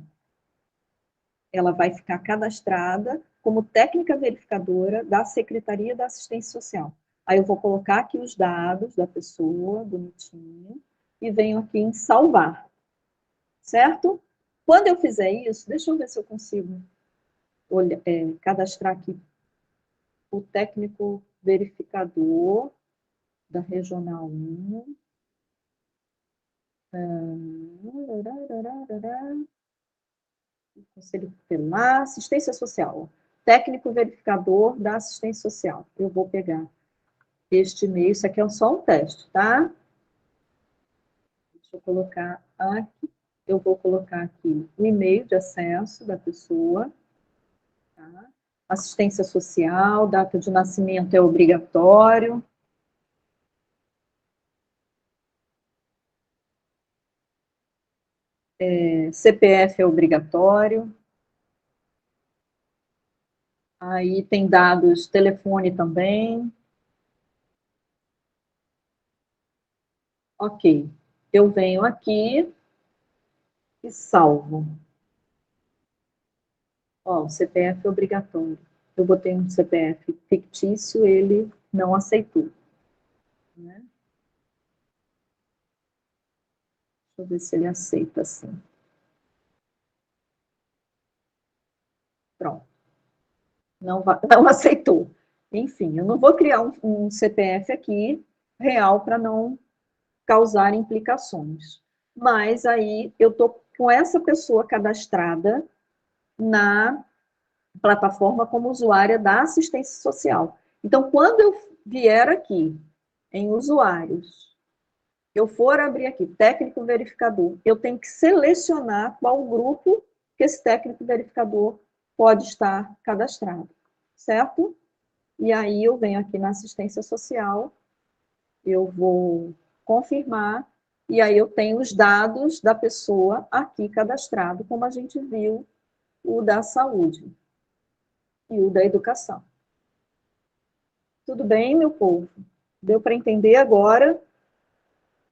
Ela vai ficar cadastrada como técnica verificadora da Secretaria da Assistência Social. Aí eu vou colocar aqui os dados da pessoa, bonitinho, e venho aqui em salvar. Certo? Quando eu fizer isso, deixa eu ver se eu consigo cadastrar aqui o técnico verificador da Regional 1. Conselho Tutelar, assistência social. Técnico verificador da assistência social. Eu vou pegar este e-mail, isso aqui é só um teste, tá? Deixa eu colocar aqui. Eu vou colocar aqui o e-mail de acesso da pessoa. Tá? Assistência social, data de nascimento é obrigatório. CPF é obrigatório. Aí tem dados, telefone também. Ok. Eu venho aqui e salvo. Ó, o CPF é obrigatório. Eu botei um CPF fictício, ele não aceitou. Né? Deixa eu ver se ele aceita assim. Pronto. Não aceitou. Enfim, eu não vou criar um CPF aqui real para não causar implicações. Mas aí eu estou com essa pessoa cadastrada na plataforma como usuária da assistência social. Então, quando eu vier aqui em usuários, eu for abrir aqui técnico verificador, eu tenho que selecionar qual grupo que esse técnico verificador pode estar cadastrado, certo? E aí eu venho aqui na assistência social, eu vou confirmar, e aí eu tenho os dados da pessoa aqui cadastrado, como a gente viu o da saúde e o da educação. Tudo bem, meu povo? Deu para entender agora?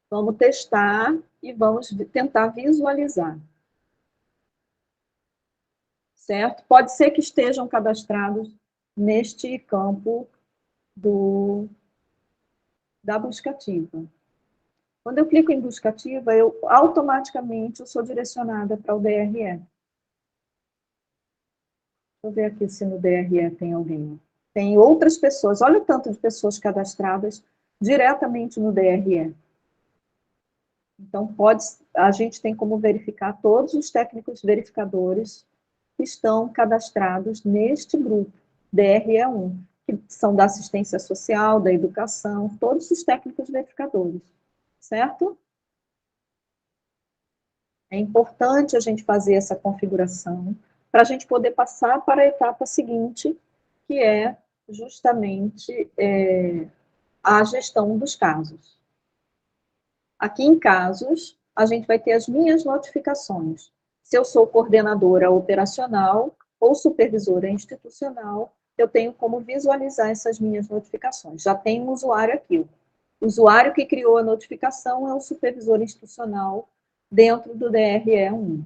Vamos testar e vamos tentar visualizar. Certo? Pode ser que estejam cadastrados neste campo da buscativa. Quando eu clico em buscativa, automaticamente eu sou direcionada para o DRE. Deixa eu ver aqui se no DRE tem alguém. Tem outras pessoas, olha o tanto de pessoas cadastradas diretamente no DRE. Então, a gente tem como verificar todos os técnicos verificadores que estão cadastrados neste grupo, DRE1, que são da assistência social, da educação, todos os técnicos verificadores, certo? É importante a gente fazer essa configuração para a gente poder passar para a etapa seguinte, que é justamente a gestão dos casos. Aqui em casos, a gente vai ter as minhas notificações. Se eu sou coordenadora operacional ou supervisora institucional, eu tenho como visualizar essas minhas notificações. Já tem um usuário aqui. O usuário que criou a notificação é o supervisor institucional dentro do DRE1.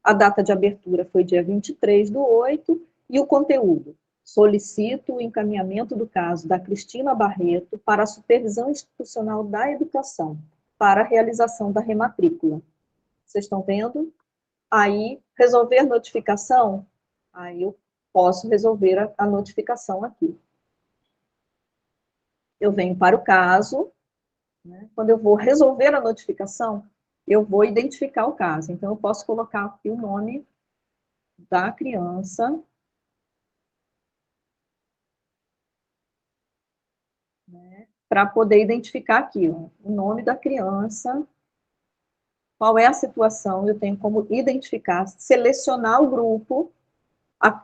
A data de abertura foi dia 23/8 e o conteúdo. Solicito o encaminhamento do caso da Cristina Barreto para a supervisão institucional da educação, para a realização da rematrícula. Vocês estão vendo? Aí, resolver notificação, aí eu posso resolver a notificação aqui. Eu venho para o caso, né? Quando eu vou resolver a notificação, eu vou identificar o caso. Então, eu posso colocar aqui o nome da criança, né? Para poder identificar aqui, ó, o nome da criança, qual é a situação, eu tenho como identificar, selecionar o grupo.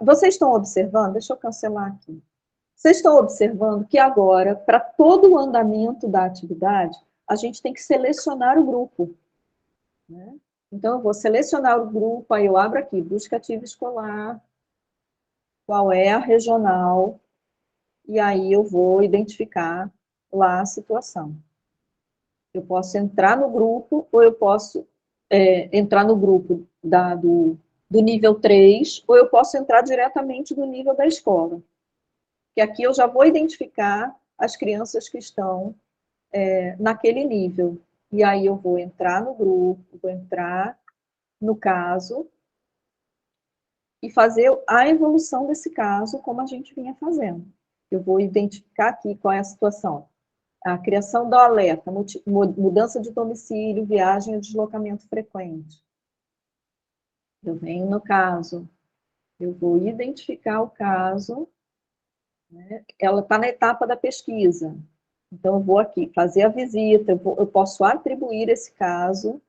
Vocês estão observando? Deixa eu cancelar aqui. Vocês estão observando que agora, para todo o andamento da atividade, a gente tem que selecionar o grupo. Né? Então, eu vou selecionar o grupo, aí eu abro aqui, busca ativa escolar, qual é a regional, e aí eu vou identificar lá a situação. Eu posso entrar no grupo, ou eu posso entrar no grupo do nível 3, ou eu posso entrar diretamente do nível da escola. Que aqui eu já vou identificar as crianças que estão naquele nível. E aí eu vou entrar no grupo, vou entrar no caso, e fazer a evolução desse caso, como a gente vinha fazendo. Eu vou identificar aqui qual é a situação. A criação do alerta, mudança de domicílio, viagem e deslocamento frequente. Eu venho no caso, eu vou identificar o caso, né? Ela está na etapa da pesquisa. Então, eu vou aqui fazer a visita, eu posso atribuir esse caso,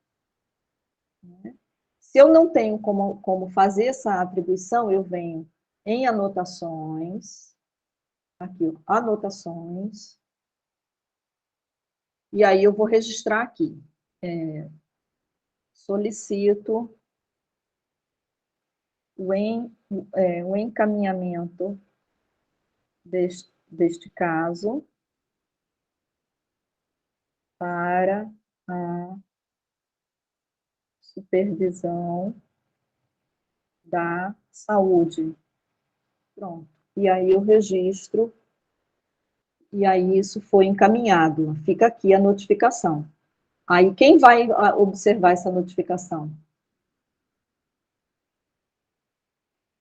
né? Se eu não tenho como fazer essa atribuição, eu venho em anotações, aqui, ó, anotações, e aí eu vou registrar aqui. Solicito o encaminhamento deste caso para a supervisão da saúde. Pronto. E aí eu registro, e aí isso foi encaminhado. Fica aqui a notificação. Aí quem vai observar essa notificação?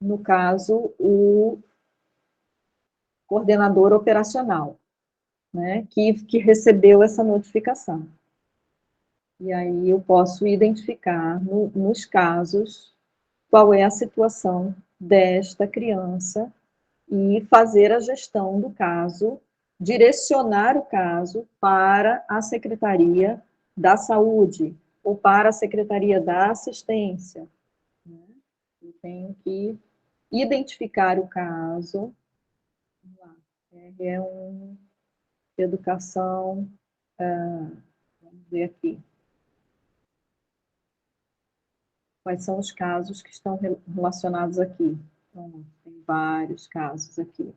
No caso, o coordenador operacional, né, que recebeu essa notificação. E aí eu posso identificar, nos casos, qual é a situação desta criança e fazer a gestão do caso, direcionar o caso para a Secretaria da Saúde ou para a Secretaria da Assistência. Eu tenho que identificar o caso. Vamos lá. R1, educação, vamos ver aqui. Quais são os casos que estão relacionados aqui? Então, tem vários casos aqui.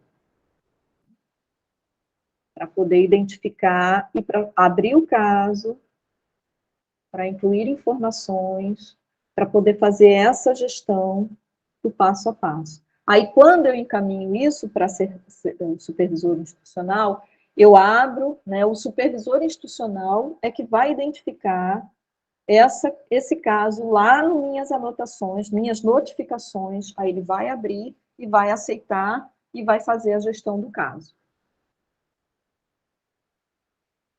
Para poder identificar e para abrir o caso, para incluir informações, para poder fazer essa gestão do passo a passo. Aí, quando eu encaminho isso para o supervisor institucional, eu abro, né, o supervisor institucional é que vai identificar esse caso lá nas minhas anotações, minhas notificações, aí ele vai abrir e vai aceitar e vai fazer a gestão do caso.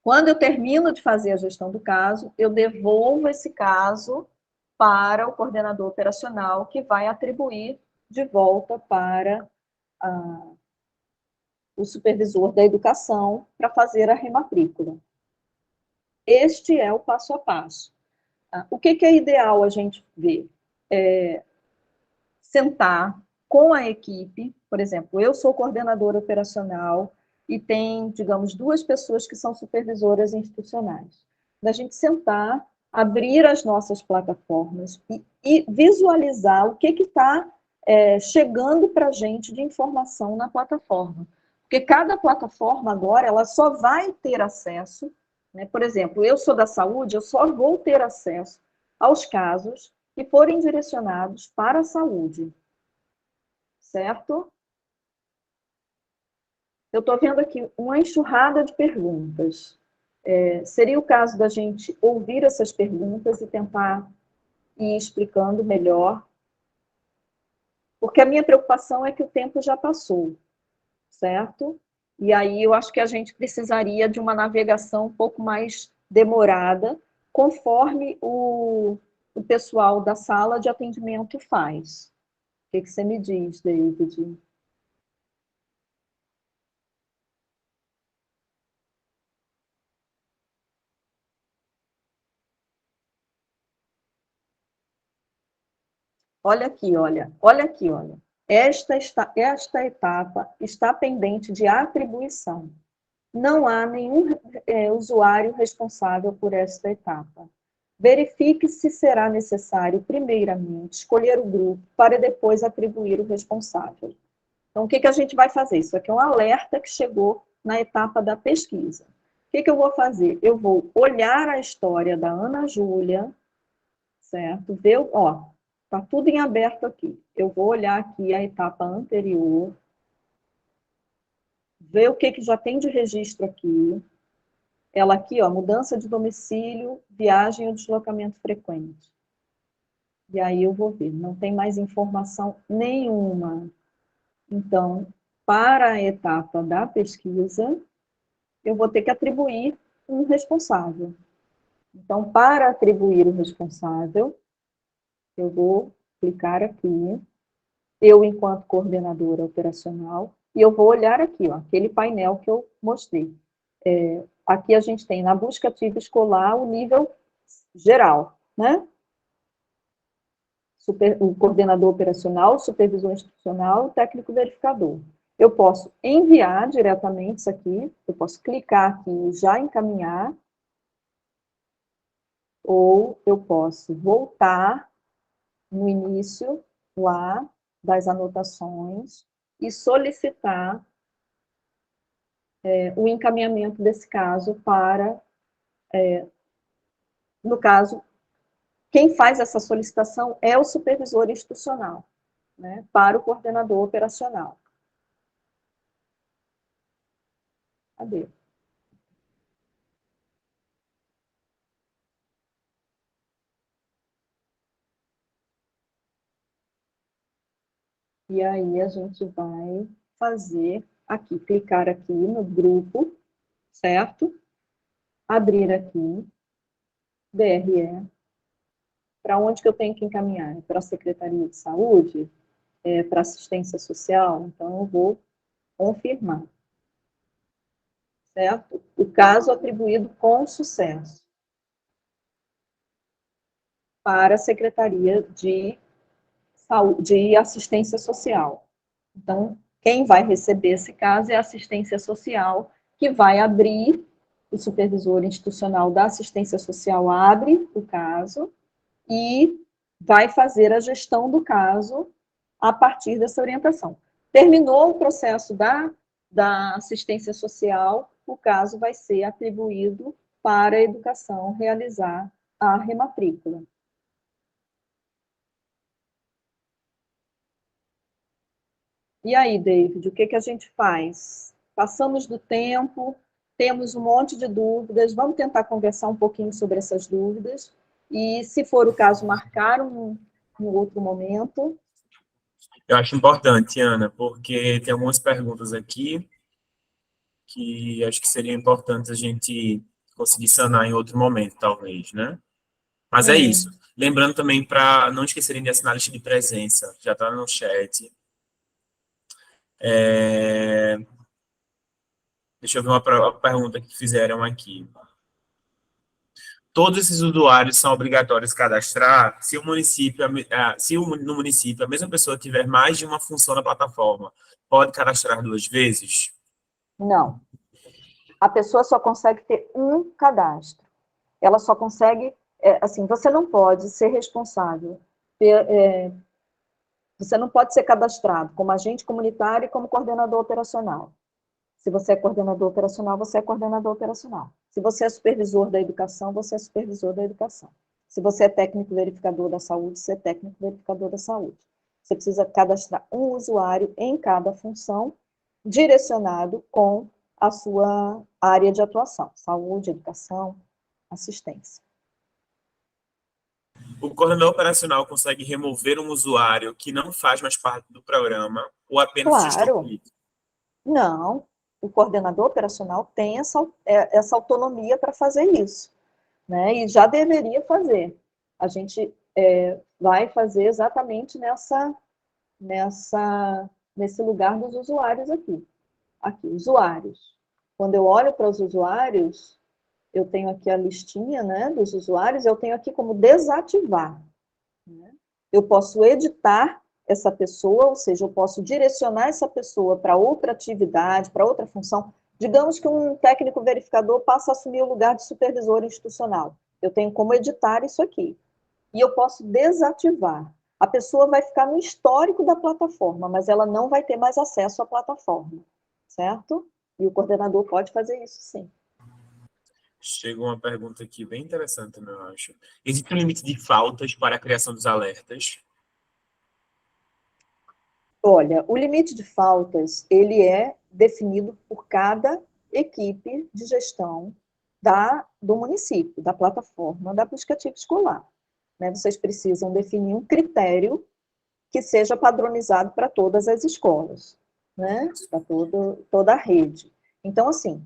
Quando eu termino de fazer a gestão do caso, eu devolvo esse caso para o coordenador operacional, que vai atribuir de volta para o supervisor da educação para fazer a rematrícula. Este é o passo a passo. O que é ideal a gente ver? Sentar com a equipe, por exemplo, eu sou coordenadora operacional e tem, digamos, 2 pessoas que são supervisoras institucionais. Da gente sentar, abrir as nossas plataformas e visualizar o que está chegando para a gente de informação na plataforma. Porque cada plataforma agora, ela só vai ter acesso, né? Por exemplo, eu sou da saúde, eu só vou ter acesso aos casos que forem direcionados para a saúde. Certo? Eu estou vendo aqui uma enxurrada de perguntas. Seria o caso da gente ouvir essas perguntas e tentar ir explicando melhor, porque a minha preocupação é que o tempo já passou, certo? E aí eu acho que a gente precisaria de uma navegação um pouco mais demorada, conforme o pessoal da sala de atendimento faz. O que você me diz, David? Olha aqui, olha. Esta etapa está pendente de atribuição. Não há nenhum usuário responsável por esta etapa. Verifique se será necessário, primeiramente, escolher o grupo para depois atribuir o responsável. Então, o que a gente vai fazer? Isso aqui é um alerta que chegou na etapa da pesquisa. O que eu vou fazer? Eu vou olhar a história da Ana Júlia, certo? Ver, ó, está tudo em aberto aqui. Eu vou olhar aqui a etapa anterior, ver o que já tem de registro aqui. Ela aqui, ó, mudança de domicílio, viagem ou deslocamento frequente. E aí eu vou ver, não tem mais informação nenhuma. Então, para a etapa da pesquisa, eu vou ter que atribuir um responsável. Então, para atribuir o responsável, eu vou clicar aqui, eu enquanto coordenadora operacional, e eu vou olhar aqui, ó, aquele painel que eu mostrei. Aqui a gente tem na busca ativa escolar o nível geral, né? o coordenador operacional, o supervisor institucional, o técnico verificador. Eu posso enviar diretamente isso aqui, eu posso clicar aqui e já encaminhar, ou eu posso voltar no início lá das anotações e solicitar o encaminhamento desse caso para, no caso, quem faz essa solicitação é o supervisor institucional, né, para o coordenador operacional. Cadê? E aí a gente vai fazer aqui, clicar aqui no grupo, certo? Abrir aqui, DRE. Para onde que eu tenho que encaminhar? Para a Secretaria de Saúde? Para assistência social? Então, eu vou confirmar. Certo? O caso atribuído com sucesso para a Secretaria de Saúde, de Assistência Social. Então, quem vai receber esse caso é a assistência social, que vai abrir, o supervisor institucional da assistência social abre o caso e vai fazer a gestão do caso a partir dessa orientação. Terminou o processo da assistência social, o caso vai ser atribuído para a educação realizar a rematrícula. E aí, David, o que que a gente faz? Passamos do tempo, temos um monte de dúvidas, vamos tentar conversar um pouquinho sobre essas dúvidas, e, se for o caso, marcar um outro momento. Eu acho importante, Ana, porque tem algumas perguntas aqui que acho que seria importante a gente conseguir sanar em outro momento, talvez, né? Mas é isso. Lembrando também para não esquecerem de assinar a lista de presença, já está no chat. Deixa eu ver uma pergunta que fizeram aqui. Todos esses usuários são obrigatórios cadastrar se no município a mesma pessoa tiver mais de uma função na plataforma, pode cadastrar 2 vezes? Não. A pessoa só consegue ter um cadastro. Ela só consegue, assim, você não pode ser responsável, você não pode ser cadastrado como agente comunitário e como coordenador operacional. Se você é coordenador operacional, você é coordenador operacional. Se você é supervisor da educação, você é supervisor da educação. Se você é técnico verificador da saúde, você é técnico verificador da saúde. Você precisa cadastrar um usuário em cada função, direcionado com a sua área de atuação, saúde, educação, assistência. O coordenador operacional consegue remover um usuário que não faz mais parte do programa ou apenas gestão política? Não, o coordenador operacional tem essa autonomia para fazer isso, né? E já deveria fazer. A gente vai fazer exatamente nesse lugar dos usuários aqui. Aqui, usuários. Quando eu olho para os usuários, eu tenho aqui a listinha, né, dos usuários, eu tenho aqui como desativar. Né? Eu posso editar essa pessoa, ou seja, eu posso direcionar essa pessoa para outra atividade, para outra função. Digamos que um técnico verificador passa a assumir o lugar de supervisor institucional. Eu tenho como editar isso aqui. E eu posso desativar. A pessoa vai ficar no histórico da plataforma, mas ela não vai ter mais acesso à plataforma, certo? E o coordenador pode fazer isso, sim. Chegou uma pergunta aqui bem interessante, eu acho. Existe um limite de faltas para a criação dos alertas? Olha, o limite de faltas, ele é definido por cada equipe de gestão do município, da plataforma da aplicativo escolar. Né? Vocês precisam definir um critério que seja padronizado para todas as escolas, né? Para toda a rede. Então, assim,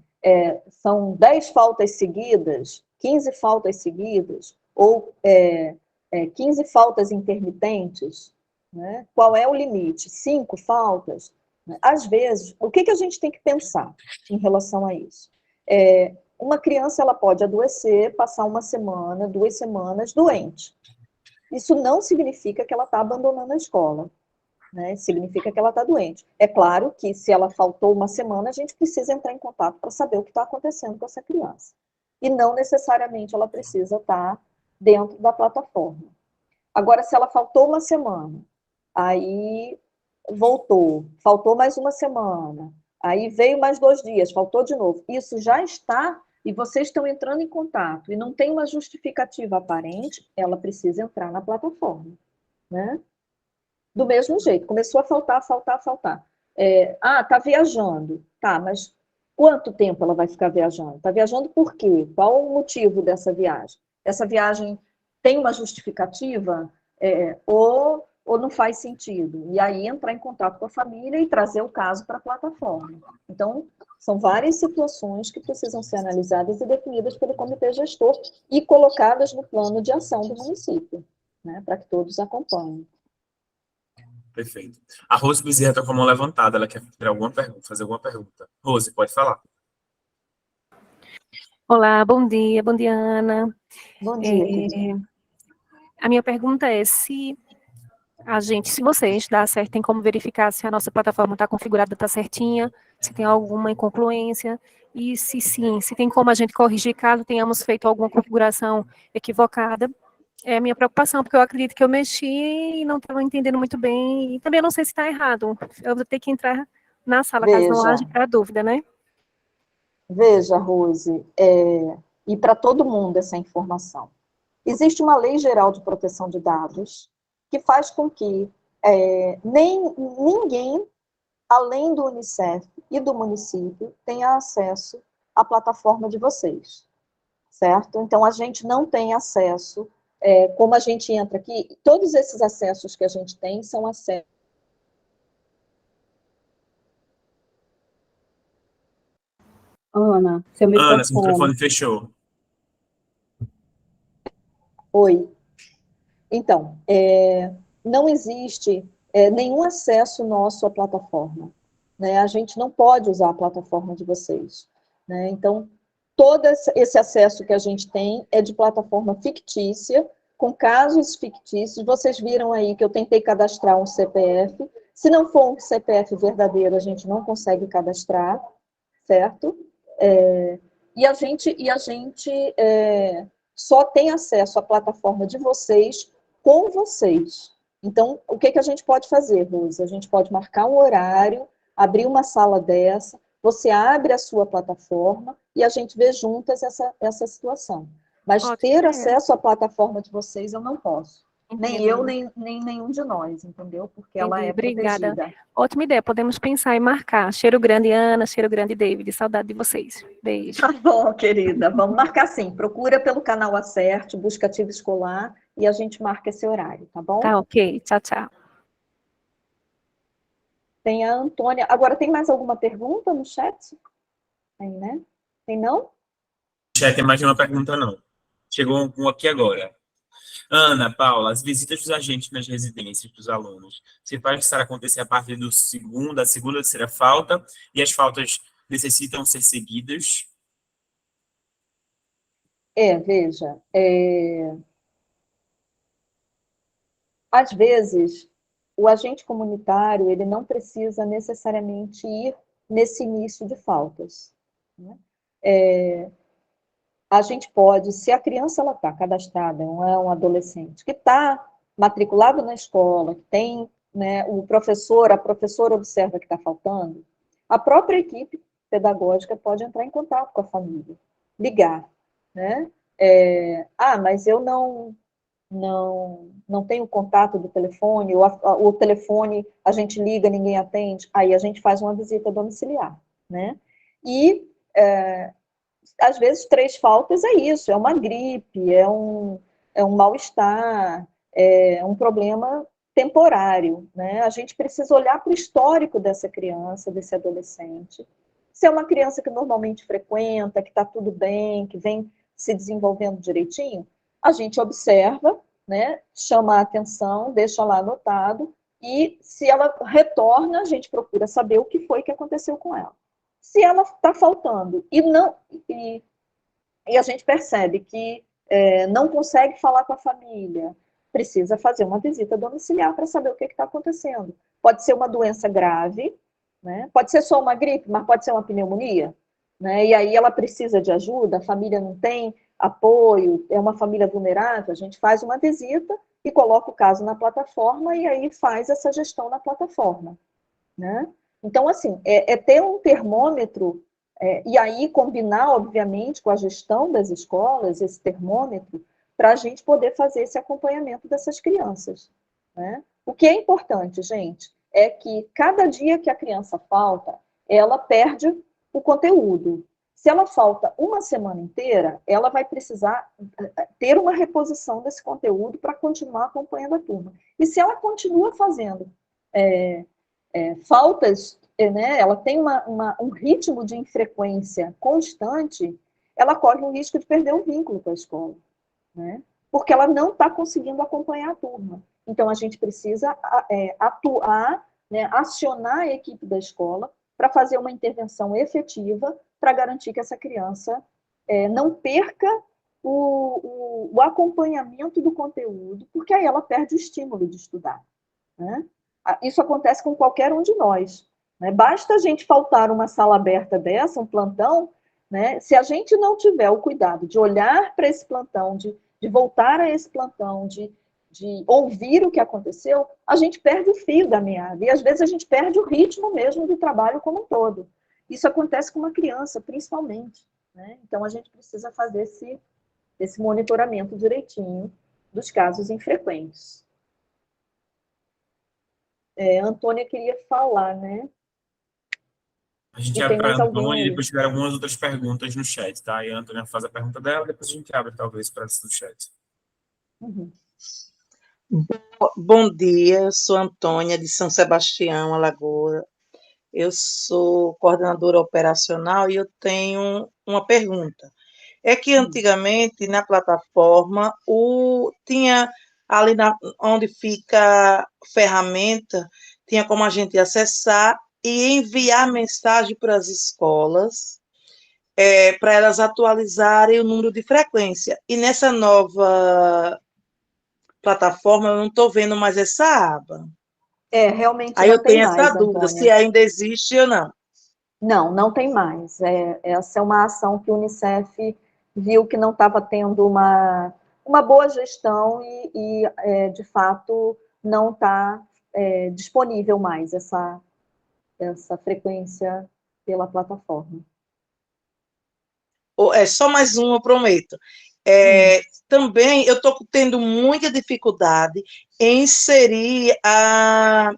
são 10 faltas seguidas, 15 faltas seguidas, ou 15 faltas intermitentes, né? Qual é o limite? 5 faltas? Às vezes, o que a gente tem que pensar em relação a isso? Uma criança ela pode adoecer, passar 1 semana, 2 semanas doente. Isso não significa que ela está abandonando a escola, né? Significa que ela está doente. É claro que se ela faltou uma semana, a gente precisa entrar em contato para saber o que está acontecendo com essa criança. E não necessariamente ela precisa estar dentro da plataforma. Agora, se ela faltou uma semana, aí voltou, faltou mais uma semana, aí veio mais 2 dias, faltou de novo. Isso já está, e vocês estão entrando em contato, e não tem uma justificativa aparente, ela precisa entrar na plataforma, né? Do mesmo jeito, começou a faltar. Tá viajando. Tá, mas quanto tempo ela vai ficar viajando? Tá viajando por quê? Qual o motivo dessa viagem? Essa viagem tem uma justificativa ou não faz sentido? E aí entrar em contato com a família e trazer o caso para a plataforma. Então, são várias situações que precisam ser analisadas e definidas pelo comitê gestor e colocadas no plano de ação do município, né, para que todos acompanhem. Perfeito. A Rose Bezerra está com a mão levantada, ela quer fazer alguma pergunta. Rose, pode falar. Olá, bom dia, Ana. Bom dia. A minha pergunta é se vocês dá certo, tem como verificar se a nossa plataforma está configurada, está certinha, se tem alguma incongruência, e se sim, se tem como a gente corrigir caso tenhamos feito alguma configuração equivocada. É a minha preocupação, porque eu acredito que eu mexi e não estava entendendo muito bem, e também não sei se está errado. Eu vou ter que entrar na sala, caso não haja para dúvida, né? Veja, Rose, e para todo mundo essa informação. Existe uma Lei Geral de Proteção de Dados que faz com que ninguém, além do Unicef e do município, tenha acesso à plataforma de vocês, certo? Então, a gente não tem acesso, como a gente entra aqui, todos esses acessos que a gente tem são acessos. Ana, seu microfone fechou. Oi. Então, não existe nenhum acesso nosso à plataforma, né? A gente não pode usar a plataforma de vocês, né? Então, todo esse acesso que a gente tem é de plataforma fictícia, com casos fictícios. Vocês viram aí que eu tentei cadastrar um CPF. Se não for um CPF verdadeiro, a gente não consegue cadastrar, certo? E a gente só tem acesso à plataforma de vocês com vocês. Então, o que a gente pode fazer, Rose? A gente pode marcar um horário, abrir uma sala dessa, você abre a sua plataforma e a gente vê juntas essa situação. Mas ter acesso à plataforma de vocês eu não posso. Entendi. Nem eu, nem nenhum de nós, entendeu? Porque ela é protegida. Obrigada. Ótima ideia, podemos pensar em marcar. Cheiro grande, Ana, cheiro grande, David. Saudade de vocês. Beijo. Tá bom, querida. Vamos marcar sim. Procura pelo canal Acerte, busca Ativo Escolar e a gente marca esse horário, tá bom? Tá, ok. Tchau, tchau. Tem a Antônia. Agora, tem mais alguma pergunta no chat? Tem, né? Tem não? No chat tem mais uma pergunta, não. Chegou um aqui agora. Ana, Paula, as visitas dos agentes nas residências dos alunos se faz necessário acontecer a partir da segunda, terceira falta, e as faltas necessitam ser seguidas? Veja, às vezes, o agente comunitário, ele não precisa necessariamente ir nesse início de faltas, né? A gente pode, se a criança está cadastrada, não é um adolescente, que está matriculado na escola, que tem, né, a professora observa que está faltando, a própria equipe pedagógica pode entrar em contato com a família, ligar, né? Mas eu não tenho contato do telefone, ou o telefone a gente liga, ninguém atende, aí a gente faz uma visita domiciliar, né? E às vezes 3 faltas é isso, é uma gripe, é um mal-estar, é um problema temporário, né? A gente precisa olhar para o histórico dessa criança, desse adolescente. Se é uma criança que normalmente frequenta, que está tudo bem, que vem se desenvolvendo direitinho, a gente observa, né? Chama a atenção, deixa lá anotado, e se ela retorna, a gente procura saber o que foi que aconteceu com ela. Se ela está faltando e a gente percebe que não consegue falar com a família, precisa fazer uma visita domiciliar para saber o que está acontecendo. Pode ser uma doença grave, né? Pode ser só uma gripe, mas pode ser uma pneumonia, né? E aí ela precisa de ajuda, a família não tem apoio, é uma família vulnerável, a gente faz uma visita e coloca o caso na plataforma e aí faz essa gestão na plataforma, né? Então, assim, ter um termômetro, e aí combinar, obviamente, com a gestão das escolas, esse termômetro, para a gente poder fazer esse acompanhamento dessas crianças, né? O que é importante, gente, é que cada dia que a criança falta, ela perde o conteúdo. Se ela falta uma semana inteira, ela vai precisar ter uma reposição desse conteúdo para continuar acompanhando a turma. E se ela continua fazendo faltas, né, ela tem um ritmo de infrequência constante, ela corre o risco de perder o vínculo com a escola, né? Porque ela não está conseguindo acompanhar a turma. Então, a gente precisa atuar, né, acionar a equipe da escola para fazer uma intervenção efetiva para garantir que essa criança não perca o acompanhamento do conteúdo, porque aí ela perde o estímulo de estudar, né? Isso acontece com qualquer um de nós, né? Basta a gente faltar uma sala aberta dessa, um plantão, né? Se a gente não tiver o cuidado de olhar para esse plantão, de voltar a esse plantão, de ouvir o que aconteceu, a gente perde o fio da meada. E, às vezes, a gente perde o ritmo mesmo do trabalho como um todo. Isso acontece com uma criança, principalmente, né? Então, a gente precisa fazer esse monitoramento direitinho dos casos infrequentes. A Antônia queria falar, né? A gente E abre tem para mais a alguém Antônia e aí? depois tiveram algumas outras perguntas no chat, tá? E a Antônia faz a pergunta dela, depois a gente abre, talvez, para essa do chat. Uhum. Bom dia, eu sou Antônia, de São Sebastião, Alagoas. Eu sou coordenadora operacional e eu tenho uma pergunta. É que antigamente, na plataforma, tinha ali onde fica a ferramenta, tinha como a gente acessar e enviar mensagem para as escolas, para elas atualizarem o número de frequência. E nessa nova plataforma, eu não estou vendo mais essa aba. Realmente Aí não eu tem tenho essa mais, dúvida, se Antônia. ainda existe ou não. Não, não tem mais. Essa é uma ação que o Unicef viu que não estava tendo uma boa gestão e de fato, não está disponível mais essa frequência pela plataforma. É só mais um, eu prometo. Também eu estou tendo muita dificuldade em inserir a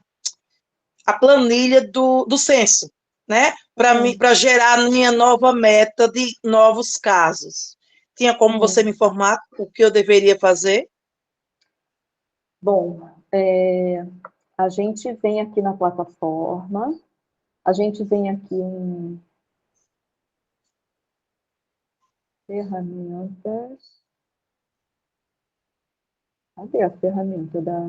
planilha do censo, né? Para gerar a minha nova meta de novos casos. Tinha como você me informar o que eu deveria fazer? Bom, a gente vem aqui na plataforma, a gente vem aqui em ferramentas. Cadê a ferramenta da...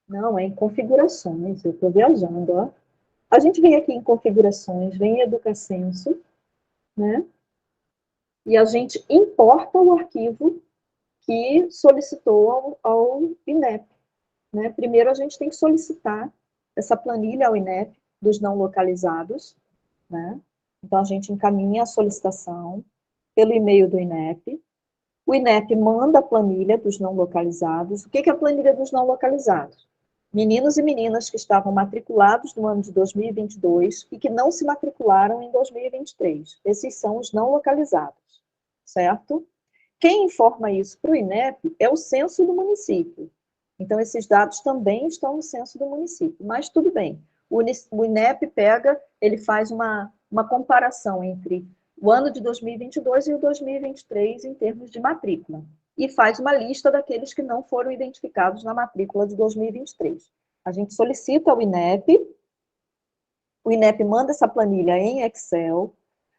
Não, é em configurações, eu estou viajando, ó. A gente vem aqui em configurações, vem em Educacenso, né? E a gente importa o arquivo que solicitou ao INEP, né? Primeiro a gente tem que solicitar essa planilha ao INEP dos não localizados, né? Então a gente encaminha a solicitação pelo e-mail do INEP. O INEP manda a planilha dos não localizados. O que é a planilha dos não localizados? Meninos e meninas que estavam matriculados no ano de 2022 e que não se matricularam em 2023. Esses são os não localizados, certo? Quem informa isso para o INEP é o censo do município. Então, esses dados também estão no censo do município. Mas tudo bem. O INEP ele faz uma comparação entre o ano de 2022 e o 2023 em termos de matrícula. E faz uma lista daqueles que não foram identificados na matrícula de 2023. A gente solicita ao INEP, o INEP manda essa planilha em Excel,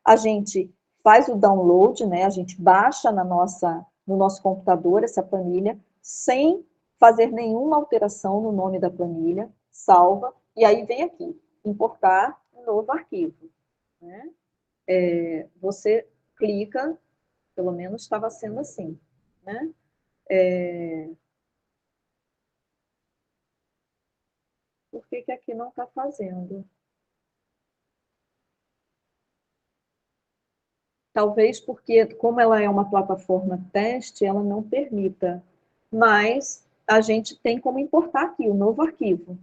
a gente faz o download, né? A gente baixa no nosso computador essa planilha, sem fazer nenhuma alteração no nome da planilha, salva, e aí vem aqui, importar um novo arquivo, né? Você clica, pelo menos estava sendo assim, né? Por que que aqui não está fazendo? Talvez porque, como ela é uma plataforma teste, ela não permita, mas a gente tem como importar aqui o novo arquivo,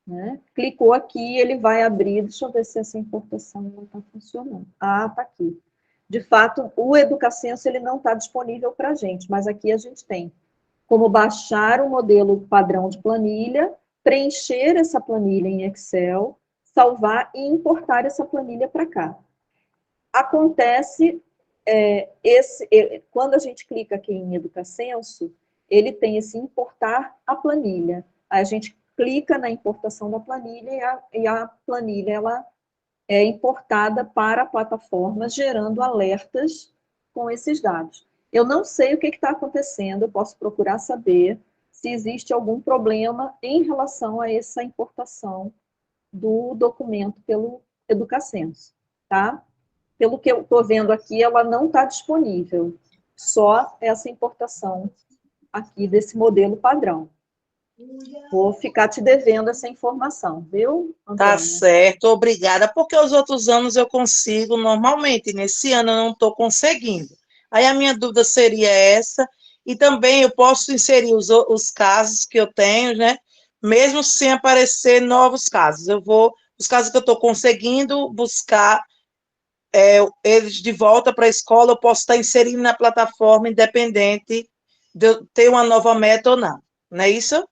né? Clicou aqui, ele vai abrir, deixa eu ver se essa importação não está funcionando. Ah, está aqui. De fato, o EducaSenso ele não está disponível para a gente, mas aqui a gente tem como baixar o modelo padrão de planilha, preencher essa planilha em Excel, salvar e importar essa planilha para cá. Acontece, quando a gente clica aqui em EducaSenso, ele tem esse importar a planilha. Aí a gente clica na importação da planilha e a planilha ela é importada para a plataforma, gerando alertas com esses dados. Eu não sei o que está acontecendo, eu posso procurar saber se existe algum problema em relação a essa importação do documento pelo EducaSenso, tá? Pelo que eu estou vendo aqui, ela não está disponível, só essa importação aqui desse modelo padrão. Vou ficar te devendo essa informação, viu, Antônia? Tá certo, obrigada, porque os outros anos eu consigo normalmente, nesse ano eu não estou conseguindo. Aí a minha dúvida seria essa, e também eu posso inserir os casos que eu tenho, né? Mesmo sem aparecer novos casos. Os casos que eu estou conseguindo buscar eles de volta para a escola, eu posso estar inserindo na plataforma, independente de eu ter uma nova meta ou não. Não é isso?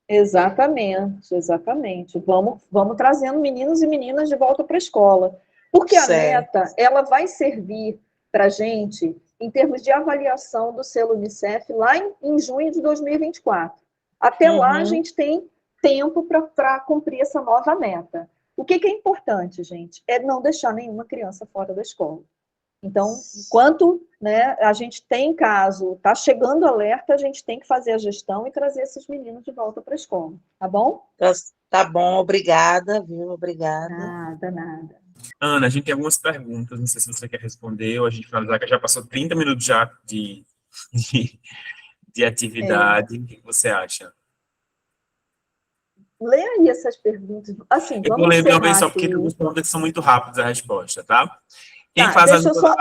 Exatamente, exatamente. Vamos trazendo meninos e meninas de volta para a escola. Porque a meta, ela vai servir para a gente em termos de avaliação do selo Unicef lá em junho de 2024. Até lá, a gente tem tempo para cumprir essa nova meta. O que é importante, gente? É não deixar nenhuma criança fora da escola. Então, enquanto a gente tem caso, está chegando alerta, a gente tem que fazer a gestão e trazer esses meninos de volta para a escola, tá bom? Tá bom, obrigada, viu? Obrigada. Nada. Ana, a gente tem algumas perguntas, não sei se você quer responder, ou a gente finalizar, que já passou 30 minutos já de atividade. O que você acha? Lê aí essas perguntas. Assim, eu vou ler também só porque tem algumas perguntas que são muito rápidas a resposta, tá? Quem faz deixa eu só...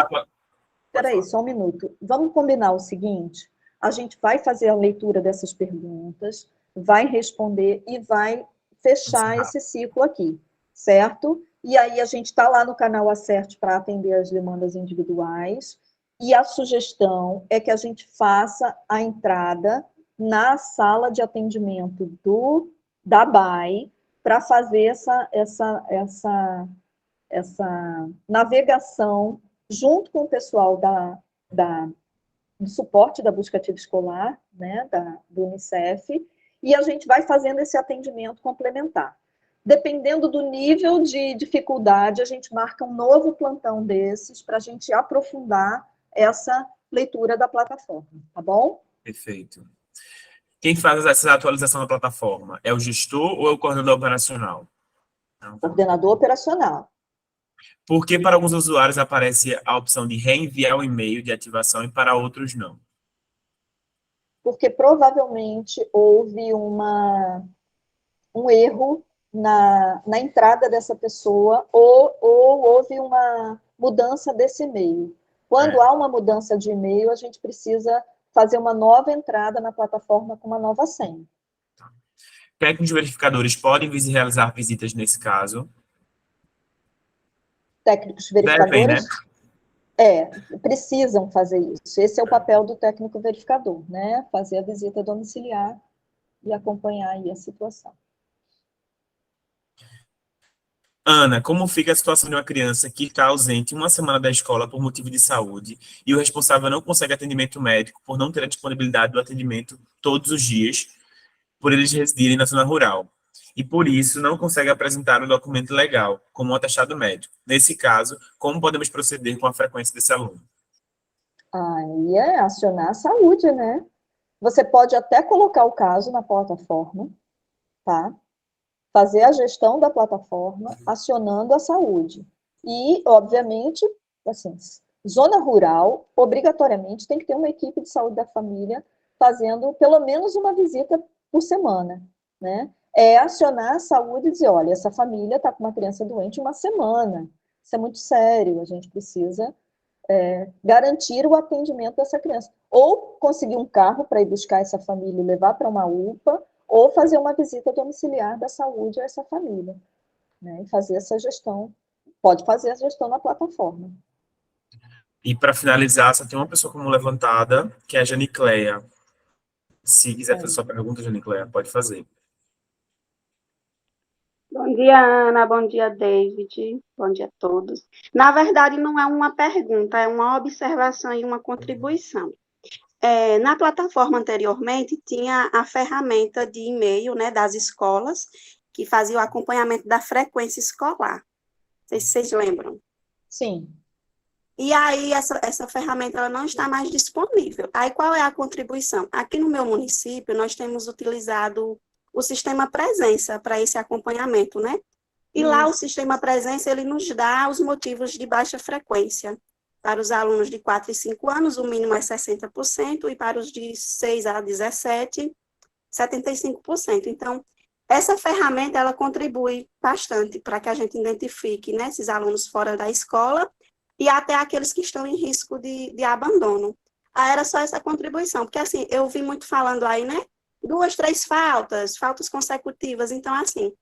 Espera aí, só um minuto. Vamos combinar o seguinte, a gente vai fazer a leitura dessas perguntas, vai responder e vai fechar esse ciclo aqui, certo? E aí a gente está lá no canal Acerte para atender as demandas individuais, e a sugestão é que a gente faça a entrada na sala de atendimento da BAE para fazer essa navegação junto com o pessoal do suporte da busca ativa escolar, né, do Unicef, e a gente vai fazendo esse atendimento complementar. Dependendo do nível de dificuldade, a gente marca um novo plantão desses para a gente aprofundar essa leitura da plataforma, tá bom? Perfeito. Quem faz essa atualização da plataforma? É o gestor ou é o coordenador operacional? Coordenador operacional. Porque para alguns usuários aparece a opção de reenviar o e-mail de ativação e para outros não? Porque provavelmente houve um erro na entrada dessa pessoa ou houve uma mudança desse e-mail. Quando há uma mudança de e-mail, a gente precisa fazer uma nova entrada na plataforma com uma nova senha. Técnicos verificadores podem realizar visitas nesse caso? Técnicos verificadores? Devem, né? Precisam fazer isso. Esse é o papel do técnico verificador, né? Fazer a visita domiciliar e acompanhar aí a situação. Ana, como fica a situação de uma criança que está ausente uma semana da escola por motivo de saúde e o responsável não consegue atendimento médico por não ter a disponibilidade do atendimento todos os dias, por eles residirem na zona rural, e por isso não consegue apresentar um documento legal, como um atestado médico? Nesse caso, como podemos proceder com a frequência desse aluno? Aí é acionar a saúde, né? Você pode até colocar o caso na plataforma, tá? Fazer a gestão da plataforma, acionando a saúde. E, obviamente, assim, Zona rural, obrigatoriamente, tem que ter uma equipe de saúde da família fazendo pelo menos uma visita por semana, né? É acionar a saúde e dizer, olha, essa família está com uma criança doente uma semana, isso é muito sério, a gente precisa garantir o atendimento dessa criança. Ou conseguir um carro para ir buscar essa família e levar para uma UPA, ou fazer uma visita domiciliar da saúde a essa família, né? E fazer essa gestão, pode fazer a gestão na plataforma. E para finalizar, só tem uma pessoa como levantada, que é a Janicleia. Se quiser fazer sua pergunta, Janicleia, pode fazer. Bom dia, Ana. Bom dia, David. Bom dia a todos. Na verdade, não é uma pergunta, é uma observação e uma contribuição. Na plataforma anteriormente, tinha a ferramenta de e-mail, né, das escolas, que fazia o acompanhamento da frequência escolar. Não sei se vocês lembram. Sim. E aí, essa ferramenta ela não está mais disponível. Aí, qual é a contribuição? Aqui no meu município, nós temos utilizado o sistema presença para esse acompanhamento, né? E lá o sistema presença, ele nos dá os motivos de baixa frequência. Para os alunos de 4 e 5 anos, o mínimo é 60%, e para os de 6 a 17, 75%. Então, essa ferramenta, ela contribui bastante para que a gente identifique, né, esses alunos fora da escola e até aqueles que estão em risco de abandono. Aí era só essa contribuição, porque assim, eu vi muito falando aí, né, 2, 3 faltas consecutivas, então assim,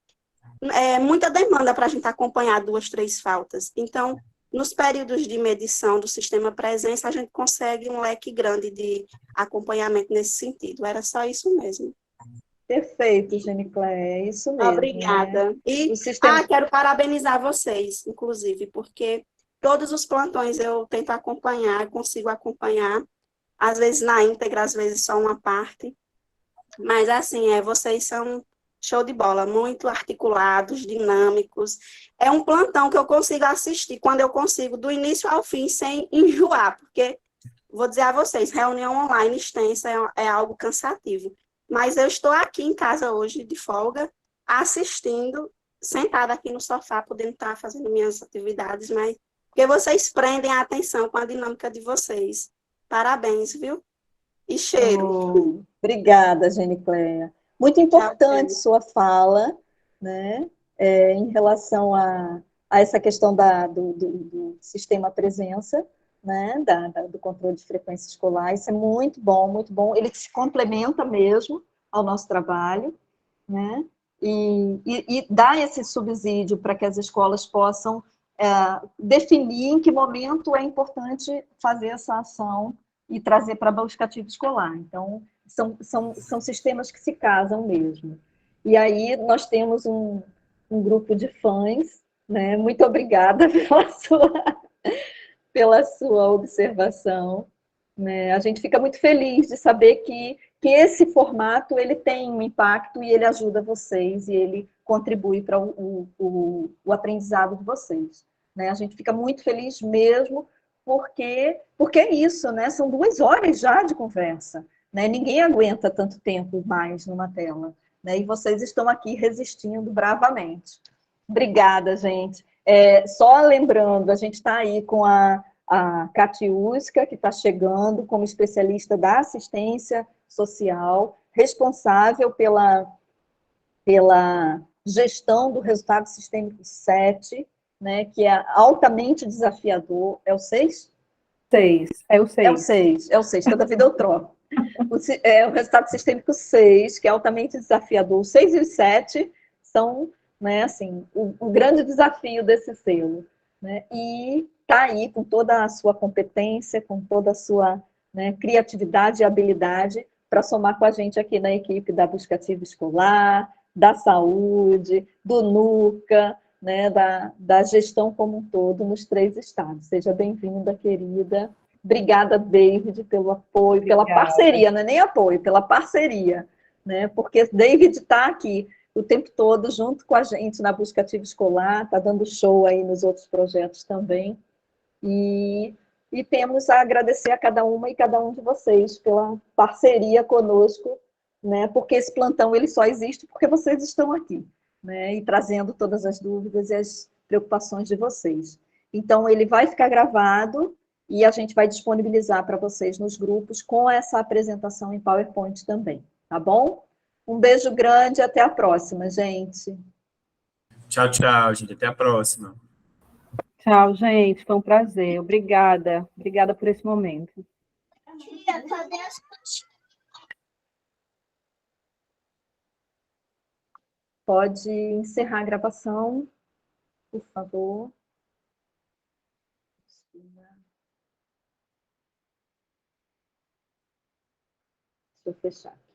muita demanda para a gente acompanhar 2, 3 faltas. Então, nos períodos de medição do sistema presença, a gente consegue um leque grande de acompanhamento nesse sentido. Era só isso mesmo. Perfeito, Janicleia, é isso mesmo. Obrigada. Né? E quero parabenizar vocês, inclusive, porque todos os plantões eu tento acompanhar, consigo acompanhar, às vezes na íntegra, às vezes só uma parte. Mas, assim, vocês são show de bola, muito articulados, dinâmicos. É um plantão que eu consigo assistir, quando eu consigo, do início ao fim, sem enjoar, porque, vou dizer a vocês, reunião online extensa é algo cansativo. Mas eu estou aqui em casa hoje, de folga, assistindo, sentada aqui no sofá, podendo estar fazendo minhas atividades, mas porque vocês prendem a atenção com a dinâmica de vocês. Parabéns, viu? E cheiro. Obrigada, Janicleia. Muito importante sua fala, né, em relação a essa questão do sistema presença, né, do controle de frequência escolar. Isso é muito bom, muito bom. Ele se complementa mesmo ao nosso trabalho, né, e dá esse subsídio para que as escolas possam definir em que momento é importante fazer essa ação e trazer para a busca ativa escolar. Então, são sistemas que se casam mesmo. E aí nós temos um grupo de fãs, né? Muito obrigada pela sua observação. Né? A gente fica muito feliz de saber que esse formato ele tem um impacto e ele ajuda vocês e ele contribui para o aprendizado de vocês. Né? A gente fica muito feliz mesmo porque é isso, né? São 2 horas já de conversa. Né? Ninguém aguenta tanto tempo mais numa tela. Né? E vocês estão aqui resistindo bravamente. Obrigada, gente. Só lembrando, a gente está aí com a Katiuska, que está chegando como especialista da assistência social, responsável pela gestão do resultado sistêmico 7, né, que é altamente desafiador. É o 6? 6, é o 6. É o 6, toda vida eu troco. O resultado sistêmico 6, que é altamente desafiador. O 6 e o 7 são, né, assim, o grande desafio desse selo. Né, e está aí com toda a sua competência, com toda a sua, né, criatividade e habilidade para somar com a gente aqui na equipe da Busca Ativa Escolar, da saúde, do NUCA, né, da gestão como um todo nos 3 estados. Seja bem-vinda, querida. Obrigada, David, pelo apoio, pela parceria, não é nem apoio, pela parceria, né? Porque David está aqui o tempo todo junto com a gente na Busca Ativa Escolar, está dando show aí nos outros projetos também. E temos a agradecer a cada uma e cada um de vocês pela parceria conosco, né? Porque esse plantão ele só existe porque vocês estão aqui, né? E trazendo todas as dúvidas e as preocupações de vocês. Então, ele vai ficar gravado e a gente vai disponibilizar para vocês nos grupos com essa apresentação em PowerPoint também, tá bom? Um beijo grande e até a próxima, gente. Tchau, tchau, gente. Até a próxima. Tchau, gente. Foi um prazer. Obrigada. Obrigada por esse momento. Pode encerrar a gravação, por favor. Deixa eu fechar aqui.